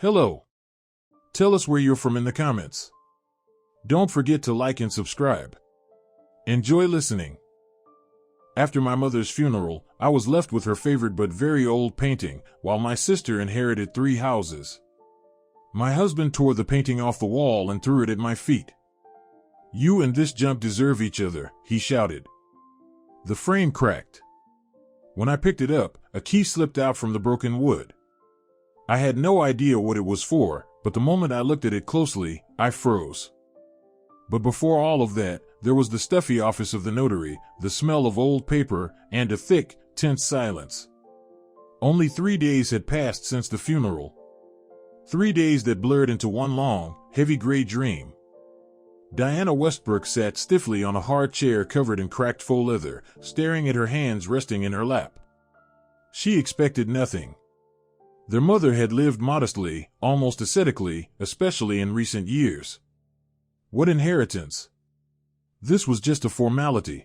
Hello. Tell us where you're from in the comments. Don't forget to like and subscribe. Enjoy listening. After my mother's funeral, I was left with her favorite but very old painting, while my sister inherited 3 houses. My husband tore the painting off the wall and threw it at my feet. "You and this junk deserve each other," he shouted. The frame cracked. When I picked it up, a key slipped out from the broken wood. I had no idea what it was for, but the moment I looked at it closely, I froze. But before all of that, there was the stuffy office of the notary, the smell of old paper, and a thick, tense silence. Only 3 days had passed since the funeral. 3 days that blurred into one long, heavy gray dream. Diana Westbrook sat stiffly on a hard chair covered in cracked faux leather, staring at her hands resting in her lap. She expected nothing. Their mother had lived modestly, almost ascetically, especially in recent years. What inheritance? This was just a formality.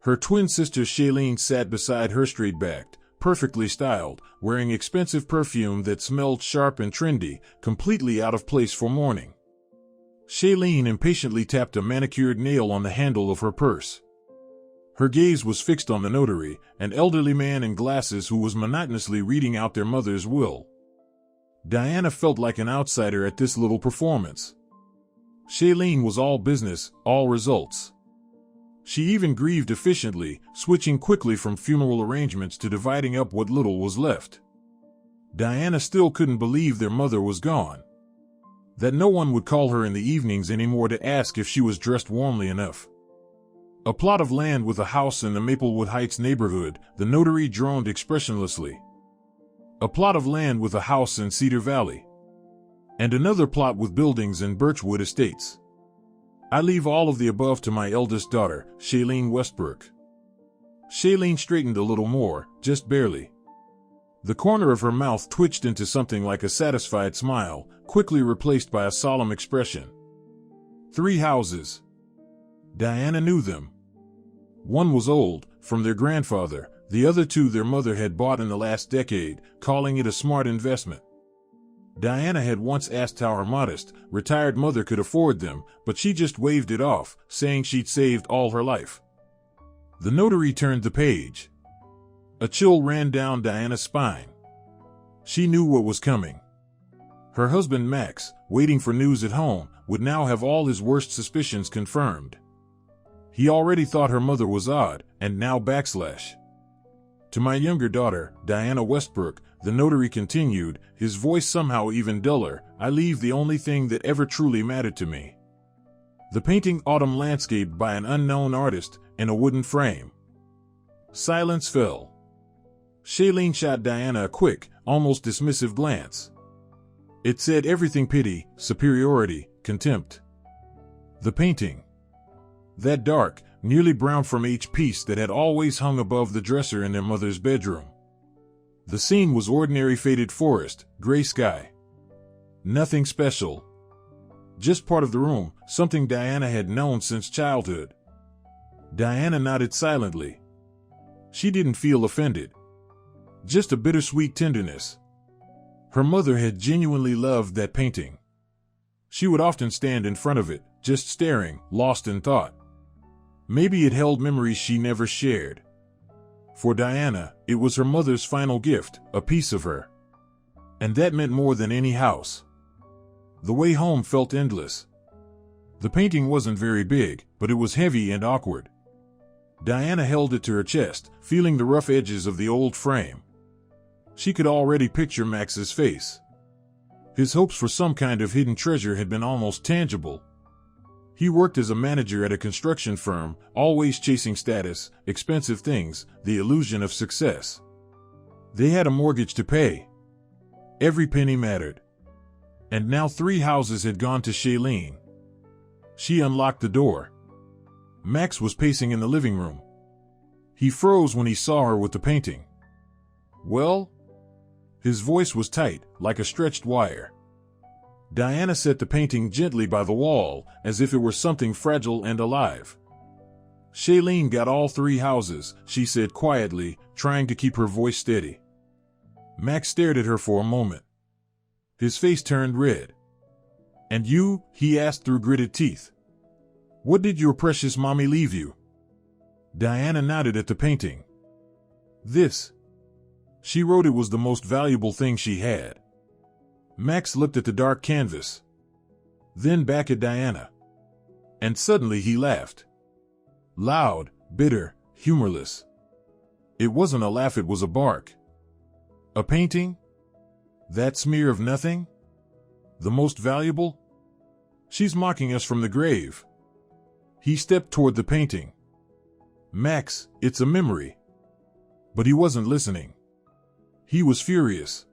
Her twin sister Shailene sat beside her straight-backed, perfectly styled, wearing expensive perfume that smelled sharp and trendy, completely out of place for mourning. Shailene impatiently tapped a manicured nail on the handle of her purse. Her gaze was fixed on the notary, an elderly man in glasses who was monotonously reading out their mother's will. Diana felt like an outsider at this little performance. Shailene was all business, all results. She even grieved efficiently, switching quickly from funeral arrangements to dividing up what little was left. Diana still couldn't believe their mother was gone. That no one would call her in the evenings anymore to ask if she was dressed warmly enough. A plot of land with a house in the Maplewood Heights neighborhood, the notary droned expressionlessly. A plot of land with a house in Cedar Valley. And another plot with buildings in Birchwood Estates. I leave all of the above to my eldest daughter, Shailene Westbrook. Shailene straightened a little more, just barely. The corner of her mouth twitched into something like a satisfied smile, quickly replaced by a solemn expression. 3 houses. Diana knew them. One was old, from their grandfather, the other 2 their mother had bought in the last decade, calling it a smart investment. Diana had once asked how her modest, retired mother could afford them, but she just waved it off, saying she'd saved all her life. The notary turned the page. A chill ran down Diana's spine. She knew what was coming. Her husband Max, waiting for news at home, would now have all his worst suspicions confirmed. He already thought her mother was odd, and now backslash. To my younger daughter, Diana Westbrook, the notary continued, his voice somehow even duller, I leave the only thing that ever truly mattered to me. The painting Autumn Landscape by an unknown artist, in a wooden frame. Silence fell. Shailene shot Diana a quick, almost dismissive glance. It said everything: pity, superiority, contempt. The painting. That dark, nearly brown from age piece that had always hung above the dresser in their mother's bedroom. The scene was ordinary faded forest, gray sky. Nothing special. Just part of the room, something Diana had known since childhood. Diana nodded silently. She didn't feel offended. Just a bittersweet tenderness. Her mother had genuinely loved that painting. She would often stand in front of it, just staring, lost in thought. Maybe it held memories she never shared. For Diana, it was her mother's final gift, a piece of her. And that meant more than any house. The way home felt endless. The painting wasn't very big, but it was heavy and awkward. Diana held it to her chest, feeling the rough edges of the old frame. She could already picture Max's face. His hopes for some kind of hidden treasure had been almost tangible. He worked as a manager at a construction firm, always chasing status, expensive things, the illusion of success. They had a mortgage to pay. Every penny mattered. And now 3 houses had gone to Shailene. She unlocked the door. Max was pacing in the living room. He froze when he saw her with the painting. Well? His voice was tight, like a stretched wire. Diana set the painting gently by the wall, as if it were something fragile and alive. Shailene got all 3 houses, she said quietly, trying to keep her voice steady. Max stared at her for a moment. His face turned red. "And you?" he asked through gritted teeth. "What did your precious mommy leave you?" Diana nodded at the painting. "This." She wrote it was the most valuable thing she had. Max looked at the dark canvas, then back at Diana. And suddenly he laughed. Loud, bitter, humorless. It wasn't a laugh, it was a bark. "A painting? That smear of nothing? The most valuable? She's mocking us from the grave." He stepped toward the painting. "Max, it's a memory." But he wasn't listening. He was furious.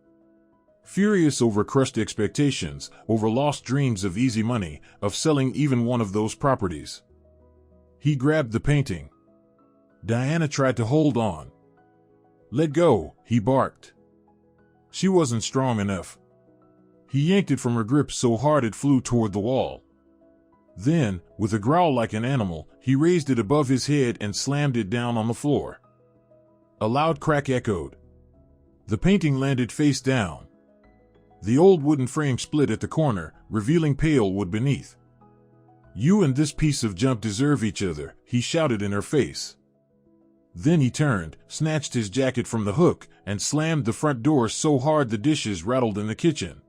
Furious over crushed expectations, over lost dreams of easy money, of selling even one of those properties. He grabbed the painting. Diana tried to hold on. "Let go," he barked. She wasn't strong enough. He yanked it from her grip so hard it flew toward the wall. Then, with a growl like an animal, he raised it above his head and slammed it down on the floor. A loud crack echoed. The painting landed face down. The old wooden frame split at the corner, revealing pale wood beneath. "You and this piece of junk deserve each other," he shouted in her face. Then he turned, snatched his jacket from the hook, and slammed the front door so hard the dishes rattled in the kitchen.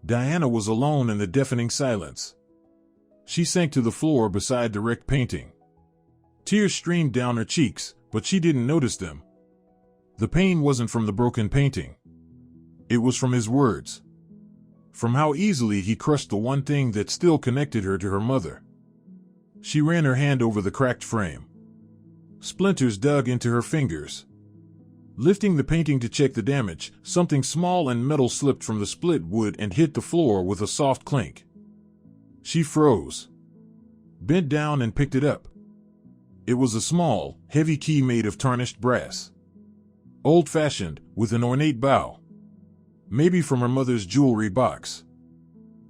Diana was alone in the deafening silence. She sank to the floor beside the wrecked painting. Tears streamed down her cheeks, but she didn't notice them. The pain wasn't from the broken painting. It was from his words. From how easily he crushed the one thing that still connected her to her mother. She ran her hand over the cracked frame. Splinters dug into her fingers. Lifting the painting to check the damage, something small and metal slipped from the split wood and hit the floor with a soft clink. She froze, bent down and picked it up. It was a small, heavy key made of tarnished brass. Old-fashioned, with an ornate bow. Maybe from her mother's jewelry box.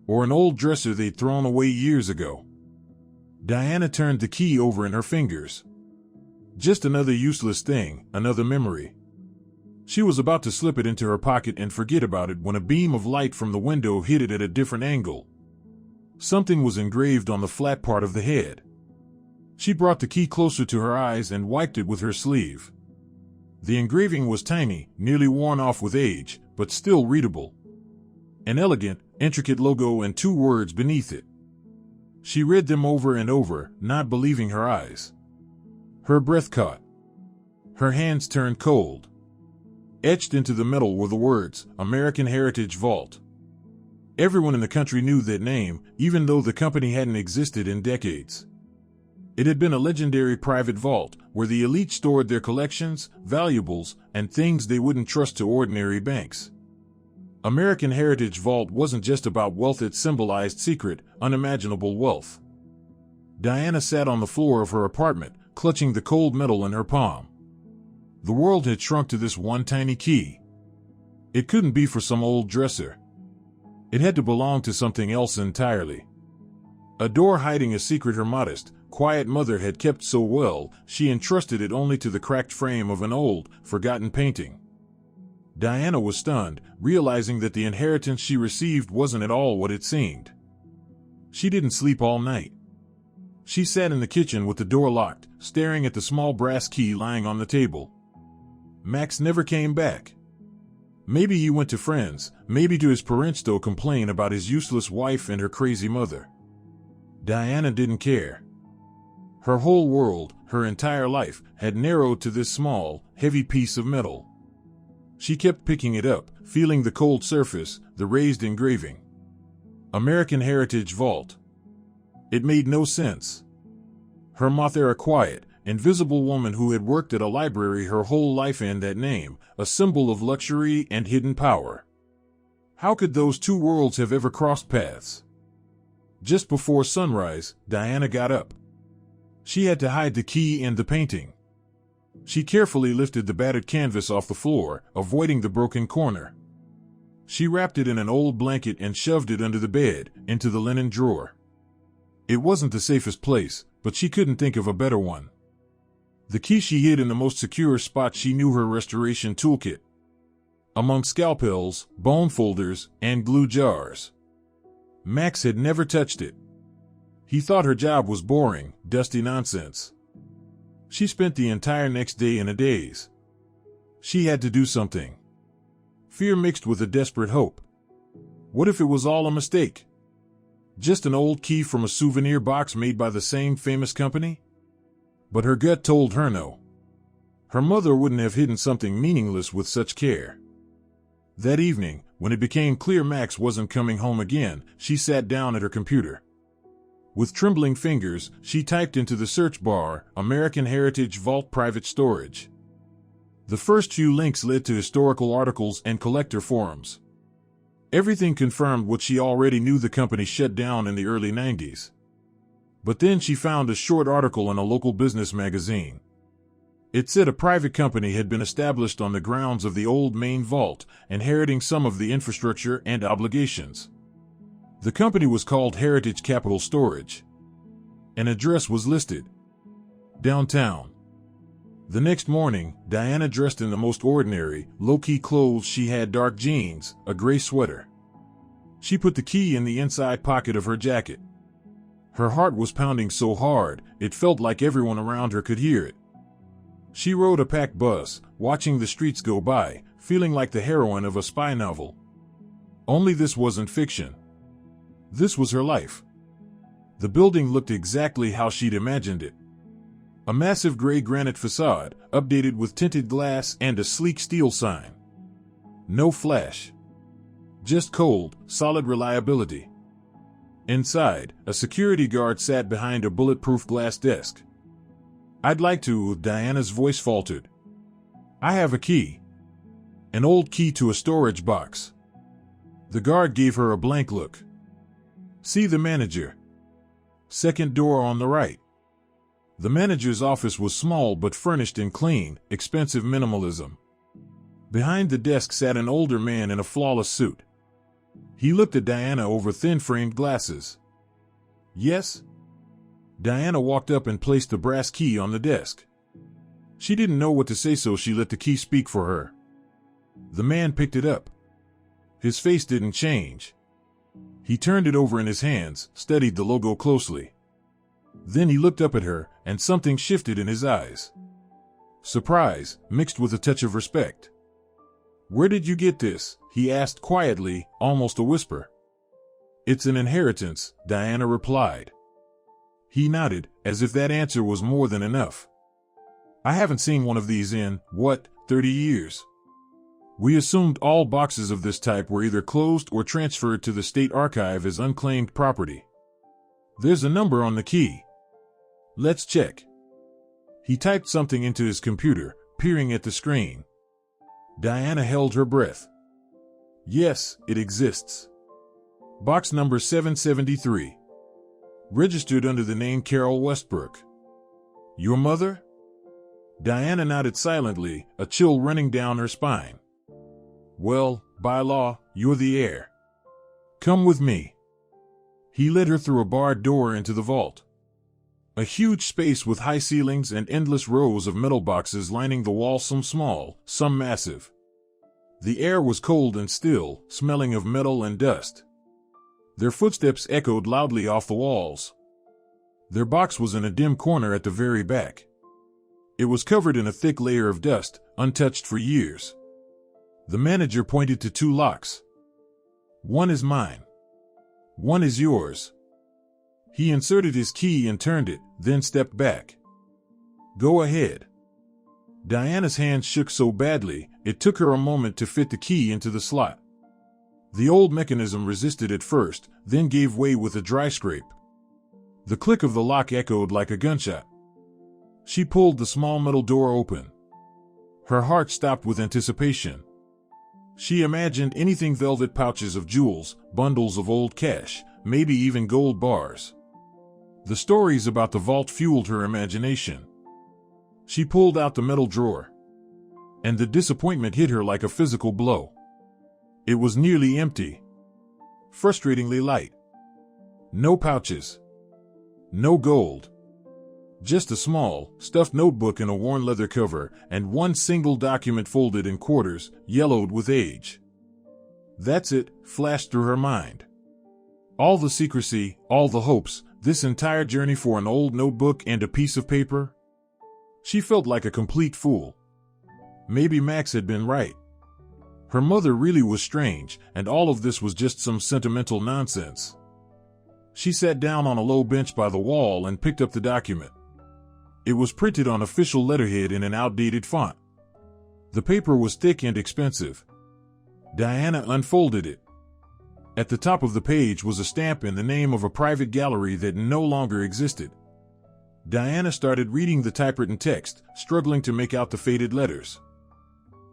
Or an old dresser they'd thrown away years ago. Diana turned the key over in her fingers. Just another useless thing, another memory. She was about to slip it into her pocket and forget about it when a beam of light from the window hit it at a different angle. Something was engraved on the flat part of the head. She brought the key closer to her eyes and wiped it with her sleeve. The engraving was tiny, nearly worn off with age, but still readable. An elegant, intricate logo and 2 words beneath it. She read them over and over, not believing her eyes. Her breath caught. Her hands turned cold. Etched into the metal were the words, American Heritage Vault. Everyone in the country knew that name, even though the company hadn't existed in decades. It had been a legendary private vault, where the elite stored their collections, valuables, and things they wouldn't trust to ordinary banks. American Heritage Vault wasn't just about wealth, it symbolized secret, unimaginable wealth. Diana sat on the floor of her apartment, clutching the cold metal in her palm. The world had shrunk to this one tiny key. It couldn't be for some old dresser. It had to belong to something else entirely. A door hiding a secret her modest, quiet mother had kept so well, she entrusted it only to the cracked frame of an old, forgotten painting. Diana was stunned, realizing that the inheritance she received wasn't at all what it seemed. She didn't sleep all night. She sat in the kitchen with the door locked, staring at the small brass key lying on the table. Max never came back. Maybe he went to friends, maybe to his parents to complain about his useless wife and her crazy mother. Diana didn't care. Her whole world, her entire life, had narrowed to this small, heavy piece of metal. She kept picking it up, feeling the cold surface, the raised engraving. American Heritage Vault. It made no sense. Her moth-era quiet, invisible woman who had worked at a library her whole life and that name, a symbol of luxury and hidden power. How could those two worlds have ever crossed paths? Just before sunrise, Diana got up. She had to hide the key and the painting. She carefully lifted the battered canvas off the floor, avoiding the broken corner. She wrapped it in an old blanket and shoved it under the bed, into the linen drawer. It wasn't the safest place, but she couldn't think of a better one. The key she hid in the most secure spot she knew, her restoration toolkit. among scalpels, bone folders, and glue jars. Max had never touched it. He thought her job was boring, dusty nonsense. She spent the entire next day in a daze. She had to do something. Fear mixed with a desperate hope. What if it was all a mistake? Just an old key from a souvenir box made by the same famous company? But her gut told her no. Her mother wouldn't have hidden something meaningless with such care. That evening, when it became clear Max wasn't coming home again, she sat down at her computer. With trembling fingers, she typed into the search bar, American Heritage Vault Private Storage. The first few links led to historical articles and collector forums. Everything confirmed what she already knew: the company shut down in the early 90s. But then she found a short article in a local business magazine. It said a private company had been established on the grounds of the old main vault, inheriting some of the infrastructure and obligations. The company was called Heritage Capital Storage. An address was listed: downtown. The next morning, Diana dressed in the most ordinary, low-key clothes. She had dark jeans, a gray sweater. She put the key in the inside pocket of her jacket. Her heart was pounding so hard, it felt like everyone around her could hear it. She rode a packed bus, watching the streets go by, feeling like the heroine of a spy novel. Only this wasn't fiction. This was her life. The building looked exactly how she'd imagined it. A massive gray granite facade, updated with tinted glass and a sleek steel sign. No flash. Just cold, solid reliability. Inside, a security guard sat behind a bulletproof glass desk. "I'd like to," Diana's voice faltered. "I have a key." An old key to a storage box. The guard gave her a blank look. "See the manager. Second door on the right." The manager's office was small but furnished in clean, expensive minimalism. Behind the desk sat an older man in a flawless suit. He looked at Diana over thin-framed glasses. "Yes?" Diana walked up and placed the brass key on the desk. She didn't know what to say, so she let the key speak for her. The man picked it up. His face didn't change. He turned it over in his hands, studied the logo closely. Then he looked up at her, and something shifted in his eyes. Surprise, mixed with a touch of respect. "Where did you get this?" he asked quietly, almost a whisper. "It's an inheritance," Diana replied. He nodded, as if that answer was more than enough. "I haven't seen one of these in, 30 years? We assumed all boxes of this type were either closed or transferred to the state archive as unclaimed property. There's a number on the key. Let's check." He typed something into his computer, peering at the screen. Diana held her breath. "Yes, it exists. Box number 773. Registered under the name Carol Westbrook. Your mother?" Diana nodded silently, a chill running down her spine. "Well, by law, you're the heir. Come with me." He led her through a barred door into the vault. A huge space with high ceilings and endless rows of metal boxes lining the wall, some small, some massive. The air was cold and still, smelling of metal and dust. Their footsteps echoed loudly off the walls. Their box was in a dim corner at the very back. It was covered in a thick layer of dust, untouched for years. The manager pointed to two locks. "One is mine. One is yours." He inserted his key and turned it, then stepped back. "Go ahead." Diana's hands shook so badly, it took her a moment to fit the key into the slot. The old mechanism resisted at first, then gave way with a dry scrape. The click of the lock echoed like a gunshot. She pulled the small metal door open. Her heart stopped with anticipation. She imagined anything: velvet pouches of jewels, bundles of old cash, maybe even gold bars. The stories about the vault fueled her imagination. She pulled out the metal drawer. And the disappointment hit her like a physical blow. It was nearly empty. Frustratingly light. No pouches. No gold. Just a small, stuffed notebook in a worn leather cover, and one single document folded in quarters, yellowed with age. That's it, flashed through her mind. All the secrecy, all the hopes, this entire journey for an old notebook and a piece of paper? She felt like a complete fool. Maybe Max had been right. Her mother really was strange, and all of this was just some sentimental nonsense. She sat down on a low bench by the wall and picked up the document. It was printed on official letterhead in an outdated font. The paper was thick and expensive. Diana unfolded it. At the top of the page was a stamp in the name of a private gallery that no longer existed. Diana started reading the typewritten text, struggling to make out the faded letters.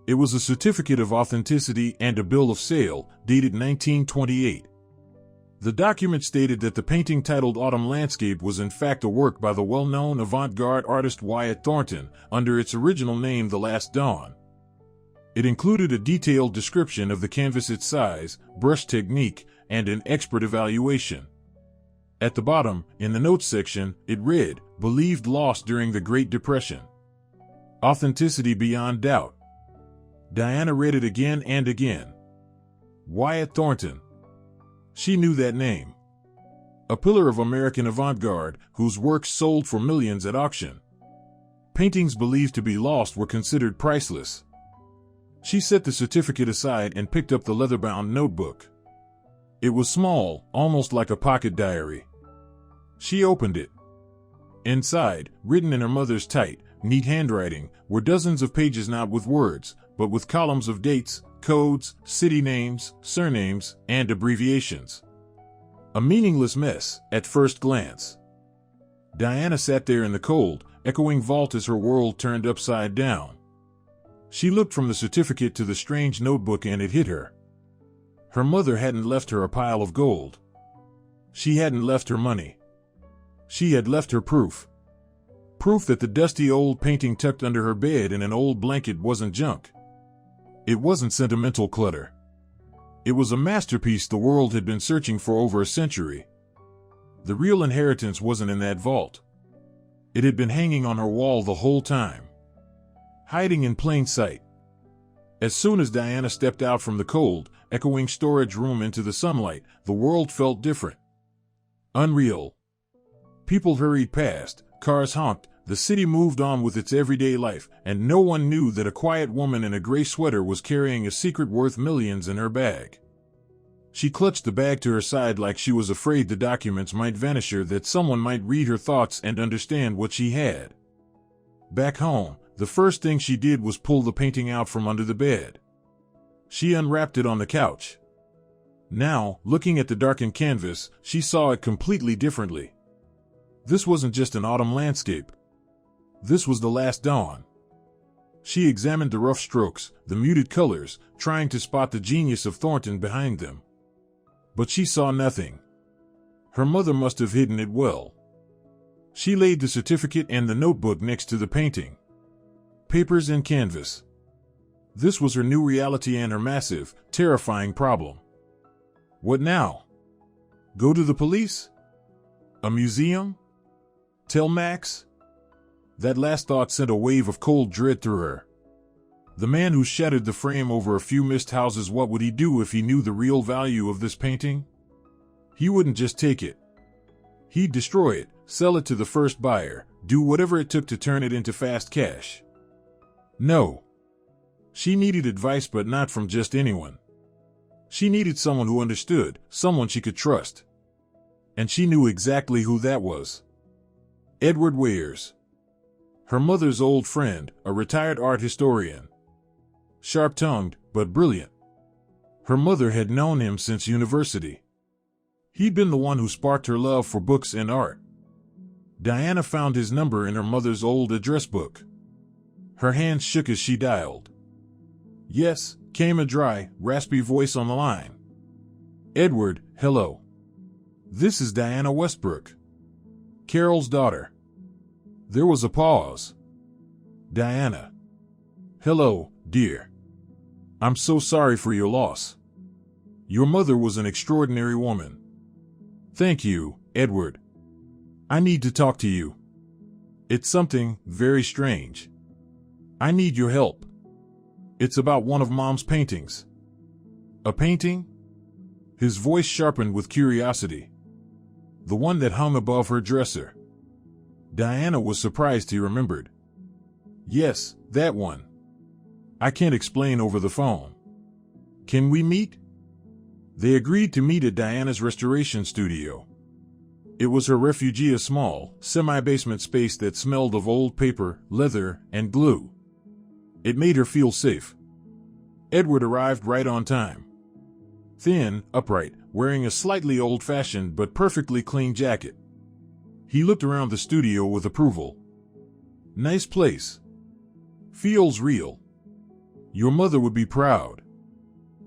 It was a certificate of authenticity and a bill of sale, dated 1928. The document stated that the painting titled Autumn Landscape was in fact a work by the well-known avant-garde artist Wyatt Thornton, under its original name The Last Dawn. It included a detailed description of the canvas, its size, brush technique, and an expert evaluation. At the bottom, in the notes section, it read, "Believed lost during the Great Depression. Authenticity beyond doubt." Diana read it again and again. Wyatt Thornton. She knew that name. A pillar of American avant-garde, whose works sold for millions at auction. Paintings believed to be lost were considered priceless. She set the certificate aside and picked up the leather-bound notebook. It was small, almost like a pocket diary. She opened it. Inside, written in her mother's tight, neat handwriting, were dozens of pages not with words, but with columns of dates, codes, city names, surnames, and abbreviations. A meaningless mess, at first glance. Diana sat there in the cold, echoing vault as her world turned upside down. She looked from the certificate to the strange notebook and it hit her. Her mother hadn't left her a pile of gold. She hadn't left her money. She had left her proof. Proof that the dusty old painting tucked under her bed in an old blanket wasn't junk. It wasn't sentimental clutter. It was a masterpiece the world had been searching for over a century. The real inheritance wasn't in that vault. It had been hanging on her wall the whole time. Hiding in plain sight. As soon as Diana stepped out from the cold, echoing storage room into the sunlight, the world felt different. Unreal. People hurried past, cars honked, the city moved on with its everyday life, and no one knew that a quiet woman in a gray sweater was carrying a secret worth millions in her bag. She clutched the bag to her side like she was afraid the documents might vanish or that someone might read her thoughts and understand what she had. Back home, the first thing she did was pull the painting out from under the bed. She unwrapped it on the couch. Now, looking at the darkened canvas, she saw it completely differently. This wasn't just an autumn landscape. This was the last dawn. She examined the rough strokes, the muted colors, trying to spot the genius of Thornton behind them. But she saw nothing. Her mother must have hidden it well. She laid the certificate and the notebook next to the painting. Papers and canvas. This was her new reality and her massive, terrifying problem. What now? Go to the police? A museum? Tell Max? That last thought sent a wave of cold dread through her. The man who shattered the frame over a few missed houses, what would he do if he knew the real value of this painting? He wouldn't just take it. He'd destroy it, sell it to the first buyer, do whatever it took to turn it into fast cash. No. She needed advice, but not from just anyone. She needed someone who understood, someone she could trust. And she knew exactly who that was. Edward Weyers. Her mother's old friend, a retired art historian. Sharp-tongued, but brilliant. Her mother had known him since university. He'd been the one who sparked her love for books and art. Diana found his number in her mother's old address book. Her hands shook as she dialed. Yes, came a dry, raspy voice on the line. Edward, hello. This is Diana Westbrook, Carol's daughter. There was a pause. Diana. Hello, dear. I'm so sorry for your loss. Your mother was an extraordinary woman. Thank you, Edward. I need to talk to you. It's something very strange. I need your help. It's about one of Mom's paintings. A painting? His voice sharpened with curiosity. The one that hung above her dresser. Diana was surprised he remembered. Yes, that one. I can't explain over the phone. Can we meet? They agreed to meet at Diana's restoration studio. It was her refugee, a small, semi-basement space that smelled of old paper, leather, and glue. It made her feel safe. Edward arrived right on time. Thin, upright, wearing a slightly old-fashioned but perfectly clean jacket. He looked around the studio with approval. Nice place. Feels real. Your mother would be proud.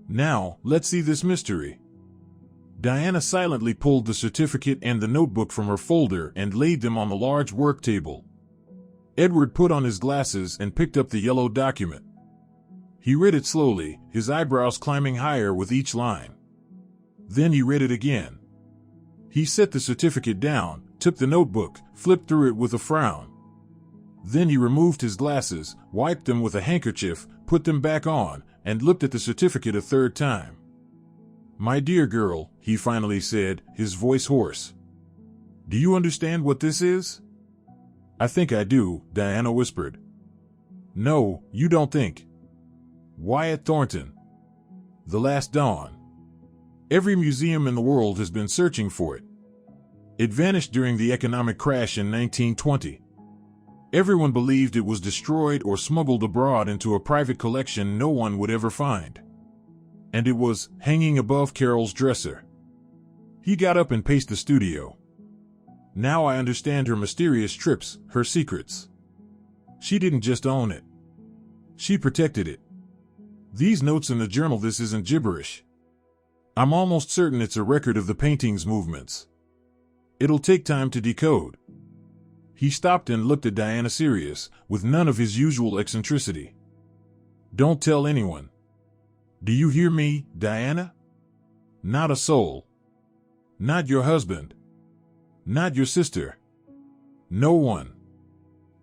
Now, let's see this mystery. Diana silently pulled the certificate and the notebook from her folder and laid them on the large work table. Edward put on his glasses and picked up the yellow document. He read it slowly, his eyebrows climbing higher with each line. Then he read it again. He set the certificate down, took the notebook, flipped through it with a frown. Then he removed his glasses, wiped them with a handkerchief, put them back on, and looked at the certificate a third time. My dear girl, he finally said, his voice hoarse. Do you understand what this is? I think I do, Diana whispered. No, you don't think. Wyatt Thornton. The Last Dawn. Every museum in the world has been searching for it. It vanished during the economic crash in 1920. Everyone believed it was destroyed or smuggled abroad into a private collection no one would ever find. And it was hanging above Carol's dresser. He got up and paced the studio. Now I understand her mysterious trips, her secrets. She didn't just own it. She protected it. These notes in the journal, this isn't gibberish. I'm almost certain it's a record of the painting's movements. It'll take time to decode. He stopped and looked at Diana, serious, with none of his usual eccentricity. Don't tell anyone. Do you hear me, Diana? Not a soul. Not your husband. Not your sister. No one.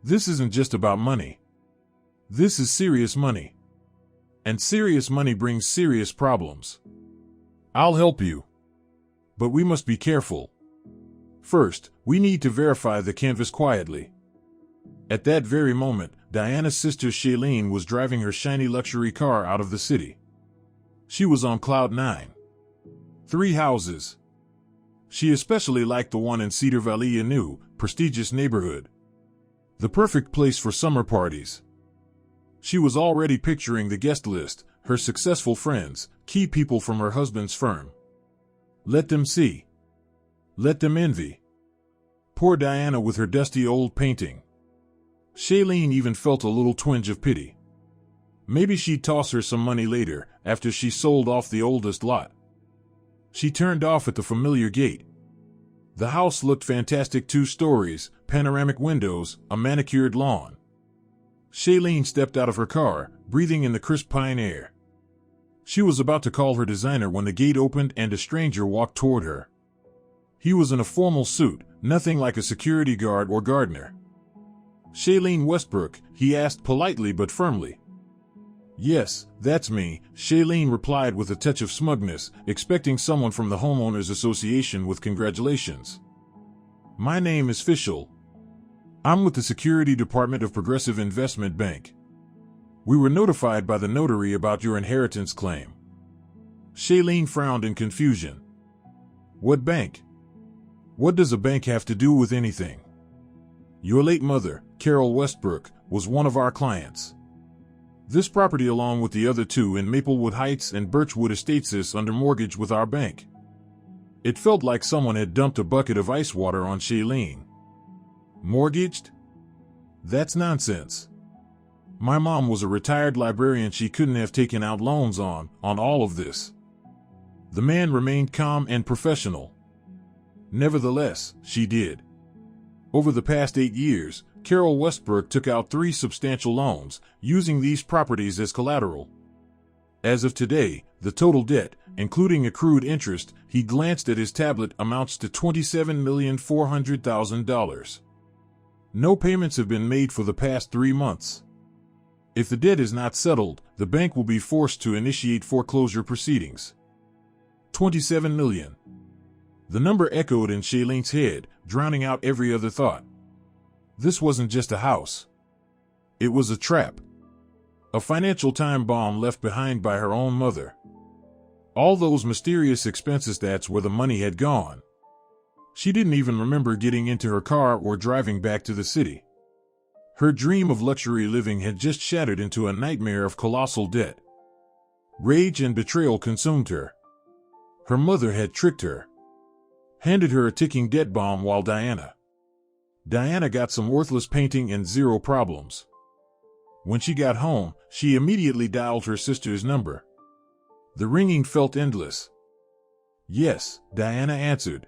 This isn't just about money. This is serious money. And serious money brings serious problems. I'll help you. But we must be careful. First, we need to verify the canvas quietly. At that very moment, Diana's sister Shailene was driving her shiny luxury car out of the city. She was on cloud 9. 3 houses. She especially liked the one in Cedar Valley, a new, prestigious neighborhood. The perfect place for summer parties. She was already picturing the guest list, her successful friends, key people from her husband's firm. Let them see. Let them envy. Poor Diana with her dusty old painting. Shailene even felt a little twinge of pity. Maybe she'd toss her some money later, after she sold off the oldest lot. She turned off at the familiar gate. The house looked fantastic, 2 stories, panoramic windows, a manicured lawn. Shailene stepped out of her car, breathing in the crisp pine air. She was about to call her designer when the gate opened and a stranger walked toward her. He was in a formal suit, nothing like a security guard or gardener. Shailene Westbrook, he asked politely but firmly. Yes, that's me, Shailene replied with a touch of smugness, expecting someone from the Homeowners Association with congratulations. My name is Fishel. I'm with the Security Department of Progressive Investment Bank. We were notified by the notary about your inheritance claim. Shailene frowned in confusion. What bank? What does a bank have to do with anything? Your late mother, Carol Westbrook, was one of our clients. This property, along with the other 2 in Maplewood Heights and Birchwood Estates, is under mortgage with our bank. It felt like someone had dumped a bucket of ice water on Shailene. Mortgaged? That's nonsense. My mom was a retired librarian. She couldn't have taken out loans on all of this. The man remained calm and professional. Nevertheless, she did. Over the past 8 years, Carol Westbrook took out 3 substantial loans, using these properties as collateral. As of today, the total debt, including accrued interest, he glanced at his tablet, amounts to $27,400,000. No payments have been made for the past 3 months. If the debt is not settled, the bank will be forced to initiate foreclosure proceedings. 27 million. The number echoed in Shailene's head, drowning out every other thought. This wasn't just a house. It was a trap. A financial time bomb left behind by her own mother. All those mysterious expenses, that's where the money had gone. She didn't even remember getting into her car or driving back to the city. Her dream of luxury living had just shattered into a nightmare of colossal debt. Rage and betrayal consumed her. Her mother had tricked her. Handed her a ticking debt bomb while Diana got some worthless painting and zero problems. When she got home, she immediately dialed her sister's number. The ringing felt endless. Yes, Diana answered.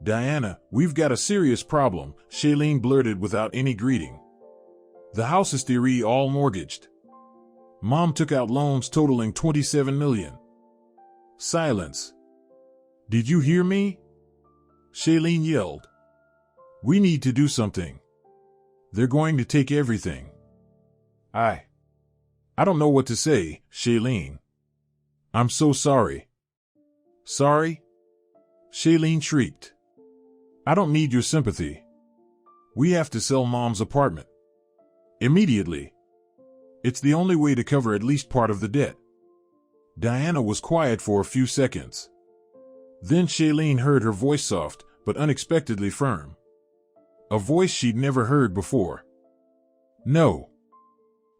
Diana, we've got a serious problem, Shailene blurted without any greeting. The house is all mortgaged. Mom took out loans totaling 27 million. Silence. Did you hear me? Shailene yelled. We need to do something. They're going to take everything. I don't know what to say, Shailene. I'm so sorry. Sorry? Shailene shrieked. I don't need your sympathy. We have to sell Mom's apartment. Immediately. It's the only way to cover at least part of the debt. Diana was quiet for a few seconds. Then Shailene heard her voice soft, but unexpectedly firm. A voice she'd never heard before. No.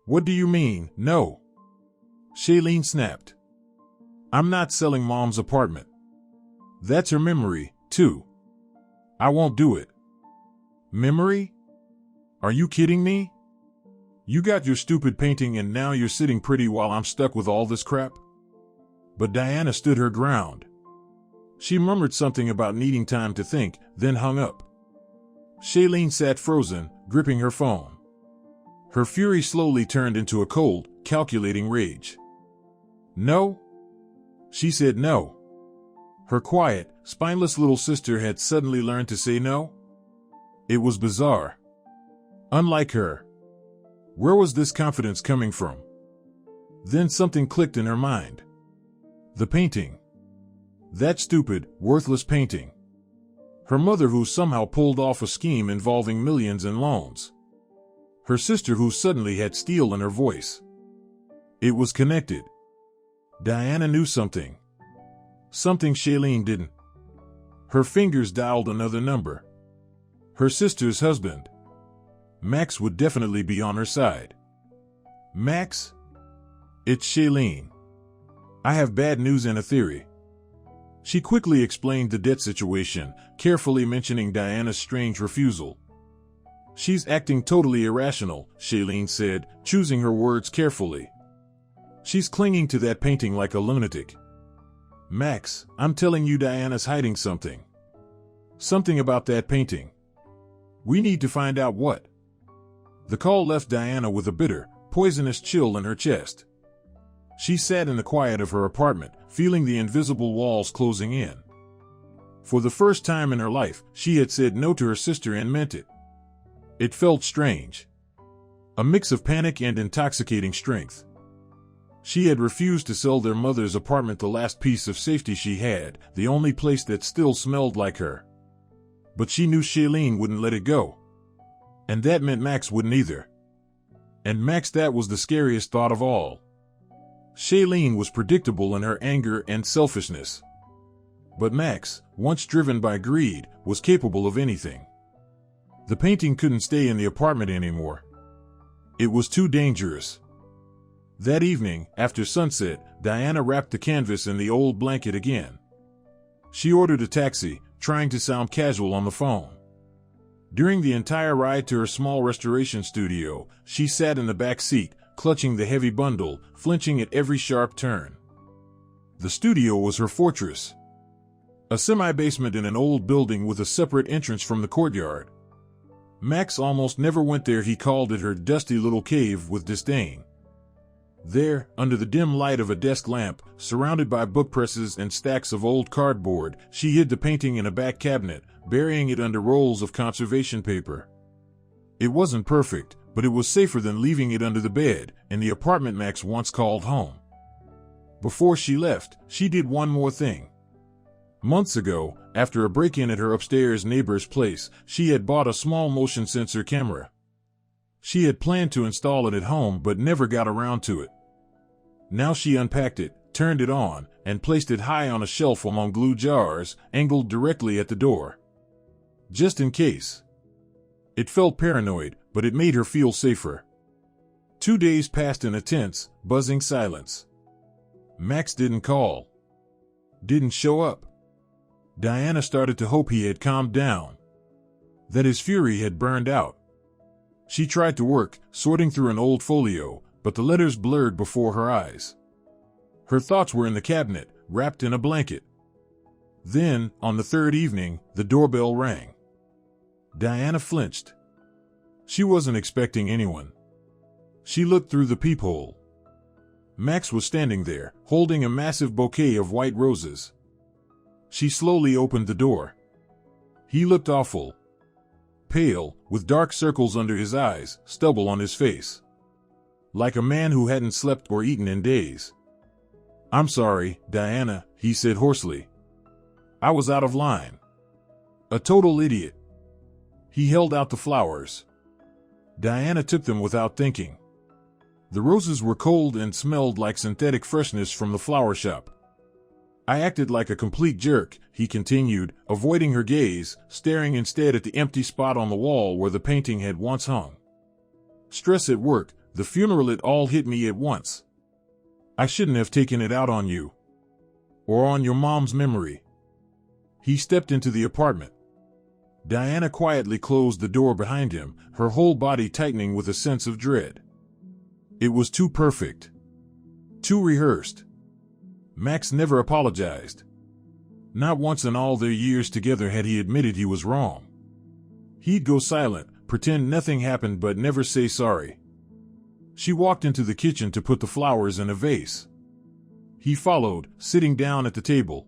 What do you mean, no? Shailene snapped. I'm not selling Mom's apartment. That's her memory, too. I won't do it. Memory? Are you kidding me? You got your stupid painting and now you're sitting pretty while I'm stuck with all this crap? But Diana stood her ground. She murmured something about needing time to think, then hung up. Shailene sat frozen, gripping her phone. Her fury slowly turned into a cold, calculating rage. No? She said no. Her quiet, spineless little sister had suddenly learned to say no? It was bizarre. Unlike her. Where was this confidence coming from? Then something clicked in her mind. The painting. That stupid, worthless painting. Her mother who somehow pulled off a scheme involving millions in loans. Her sister who suddenly had steel in her voice. It was connected. Diana knew something. Something Shailene didn't. Her fingers dialed another number. Her sister's husband. Max would definitely be on her side. Max? It's Shailene. I have bad news and a theory. She quickly explained the debt situation, carefully mentioning Diana's strange refusal. She's acting totally irrational, Shailene said, choosing her words carefully. She's clinging to that painting like a lunatic. Max, I'm telling you Diana's hiding something. Something about that painting. We need to find out what. The call left Diana with a bitter, poisonous chill in her chest. She sat in the quiet of her apartment, feeling the invisible walls closing in. For the first time in her life, she had said no to her sister and meant it. It felt strange. A mix of panic and intoxicating strength. She had refused to sell their mother's apartment, the last piece of safety she had, the only place that still smelled like her. But she knew Shailene wouldn't let it go. And that meant Max wouldn't either. And Max, that was the scariest thought of all. Shailene was predictable in her anger and selfishness. But Max, once driven by greed, was capable of anything. The painting couldn't stay in the apartment anymore. It was too dangerous. That evening, after sunset, Diana wrapped the canvas in the old blanket again. She ordered a taxi, trying to sound casual on the phone. During the entire ride to her small restoration studio, she sat in the back seat, clutching the heavy bundle, flinching at every sharp turn. The studio was her fortress. A semi-basement in an old building with a separate entrance from the courtyard. Max almost never went there. He called it her dusty little cave with disdain. There, under the dim light of a desk lamp, surrounded by book presses and stacks of old cardboard, she hid the painting in a back cabinet, burying it under rolls of conservation paper. It wasn't perfect, but it was safer than leaving it under the bed in the apartment Max once called home. Before she left, she did one more thing. Months ago, after a break-in at her upstairs neighbor's place, she had bought a small motion sensor camera. She had planned to install it at home but never got around to it. Now she unpacked it, turned it on, and placed it high on a shelf among glue jars, angled directly at the door. Just in case. It felt paranoid, but it made her feel safer. 2 days passed in a tense, buzzing silence. Max didn't call. Didn't show up. Diana started to hope he had calmed down, that his fury had burned out. She tried to work, sorting through an old folio, but the letters blurred before her eyes. Her thoughts were in the cabinet, wrapped in a blanket. Then, on the third evening, the doorbell rang. Diana flinched. She wasn't expecting anyone. She looked through the peephole. Max was standing there, holding a massive bouquet of white roses. She slowly opened the door. He looked awful. Pale, with dark circles under his eyes, stubble on his face. Like a man who hadn't slept or eaten in days. "I'm sorry, Diana," he said hoarsely. "I was out of line. A total idiot." He held out the flowers. Diana took them without thinking. The roses were cold and smelled like synthetic freshness from the flower shop. "I acted like a complete jerk," he continued, avoiding her gaze, staring instead at the empty spot on the wall where the painting had once hung. "Stress at work, the funeral, it all hit me at once. I shouldn't have taken it out on you. Or on your mom's memory." He stepped into the apartment. Diana quietly closed the door behind him, her whole body tightening with a sense of dread. It was too perfect. Too rehearsed. Max never apologized. Not once in all their years together had he admitted he was wrong. He'd go silent, pretend nothing happened but never say sorry. She walked into the kitchen to put the flowers in a vase. He followed, sitting down at the table.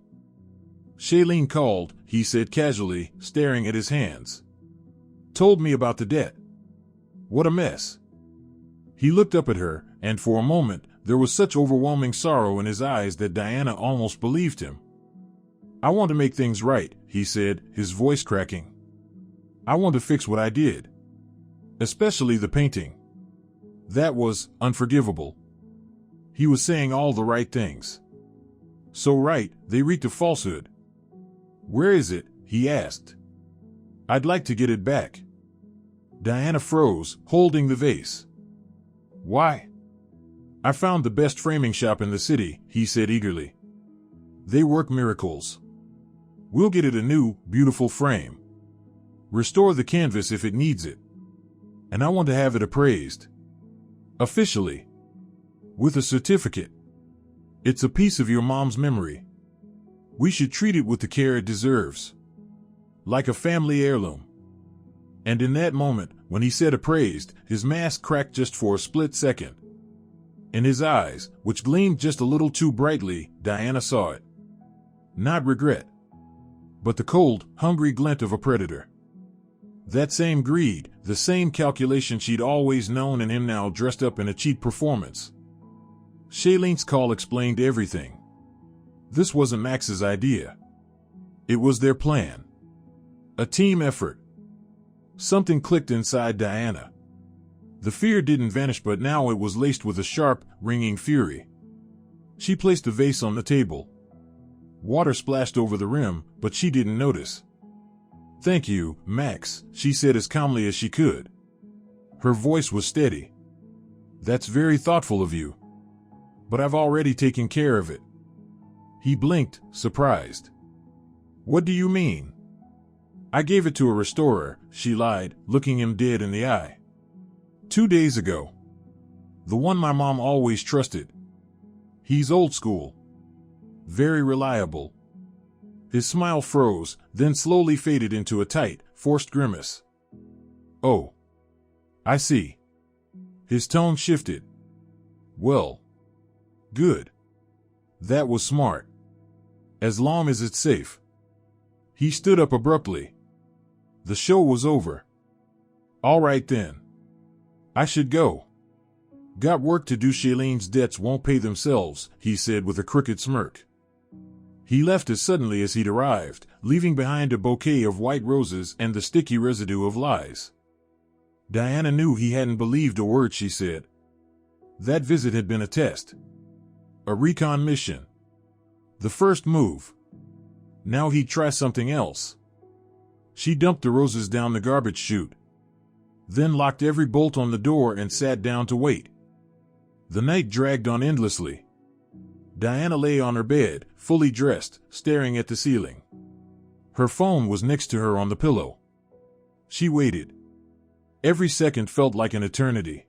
"Shailene called," he said casually, staring at his hands. "Told me about the debt. What a mess." He looked up at her, and for a moment, there was such overwhelming sorrow in his eyes that Diana almost believed him. "I want to make things right," he said, his voice cracking. "I want to fix what I did. Especially the painting. That was unforgivable." He was saying all the right things. So right, they reeked of falsehood. "Where is it?" he asked. "I'd like to get it back." Diana froze, holding the vase. "Why?" "I found the best framing shop in the city," he said eagerly. "They work miracles. We'll get it a new, beautiful frame. Restore the canvas if it needs it. And I want to have it appraised. Officially. With a certificate. It's a piece of your mom's memory. We should treat it with the care it deserves. Like a family heirloom." And in that moment, when he said appraised, his mask cracked just for a split second. In his eyes, which gleamed just a little too brightly, Diana saw it. Not regret, but the cold, hungry glint of a predator. That same greed, the same calculation she'd always known in him now dressed up in a cheap performance. Shailene's call explained everything. This wasn't Max's idea. It was their plan. A team effort. Something clicked inside Diana. The fear didn't vanish, but now it was laced with a sharp, ringing fury. She placed the vase on the table. Water splashed over the rim, but she didn't notice. "Thank you, Max," she said as calmly as she could. Her voice was steady. "That's very thoughtful of you. But I've already taken care of it." He blinked, surprised. "What do you mean?" "I gave it to a restorer," she lied, looking him dead in the eye. 2 days ago. The one my mom always trusted. He's old school. Very reliable." His smile froze, then slowly faded into a tight, forced grimace. "Oh. I see." His tone shifted. "Well. Good. That was smart. As long as it's safe." He stood up abruptly. The show was over. All right then. I should go. Got work to do. Shailene's debts won't pay themselves, he said with a crooked smirk. He left as suddenly as he'd arrived, leaving behind a bouquet of white roses and the sticky residue of lies. Diana knew he hadn't believed a word she said. That visit had been a test. A recon mission. The first move. Now he'd try something else. She dumped the roses down the garbage chute, then locked every bolt on the door and sat down to wait. The night dragged on endlessly. Diana lay on her bed, fully dressed, staring at the ceiling. Her phone was next to her on the pillow. She waited. Every second felt like an eternity.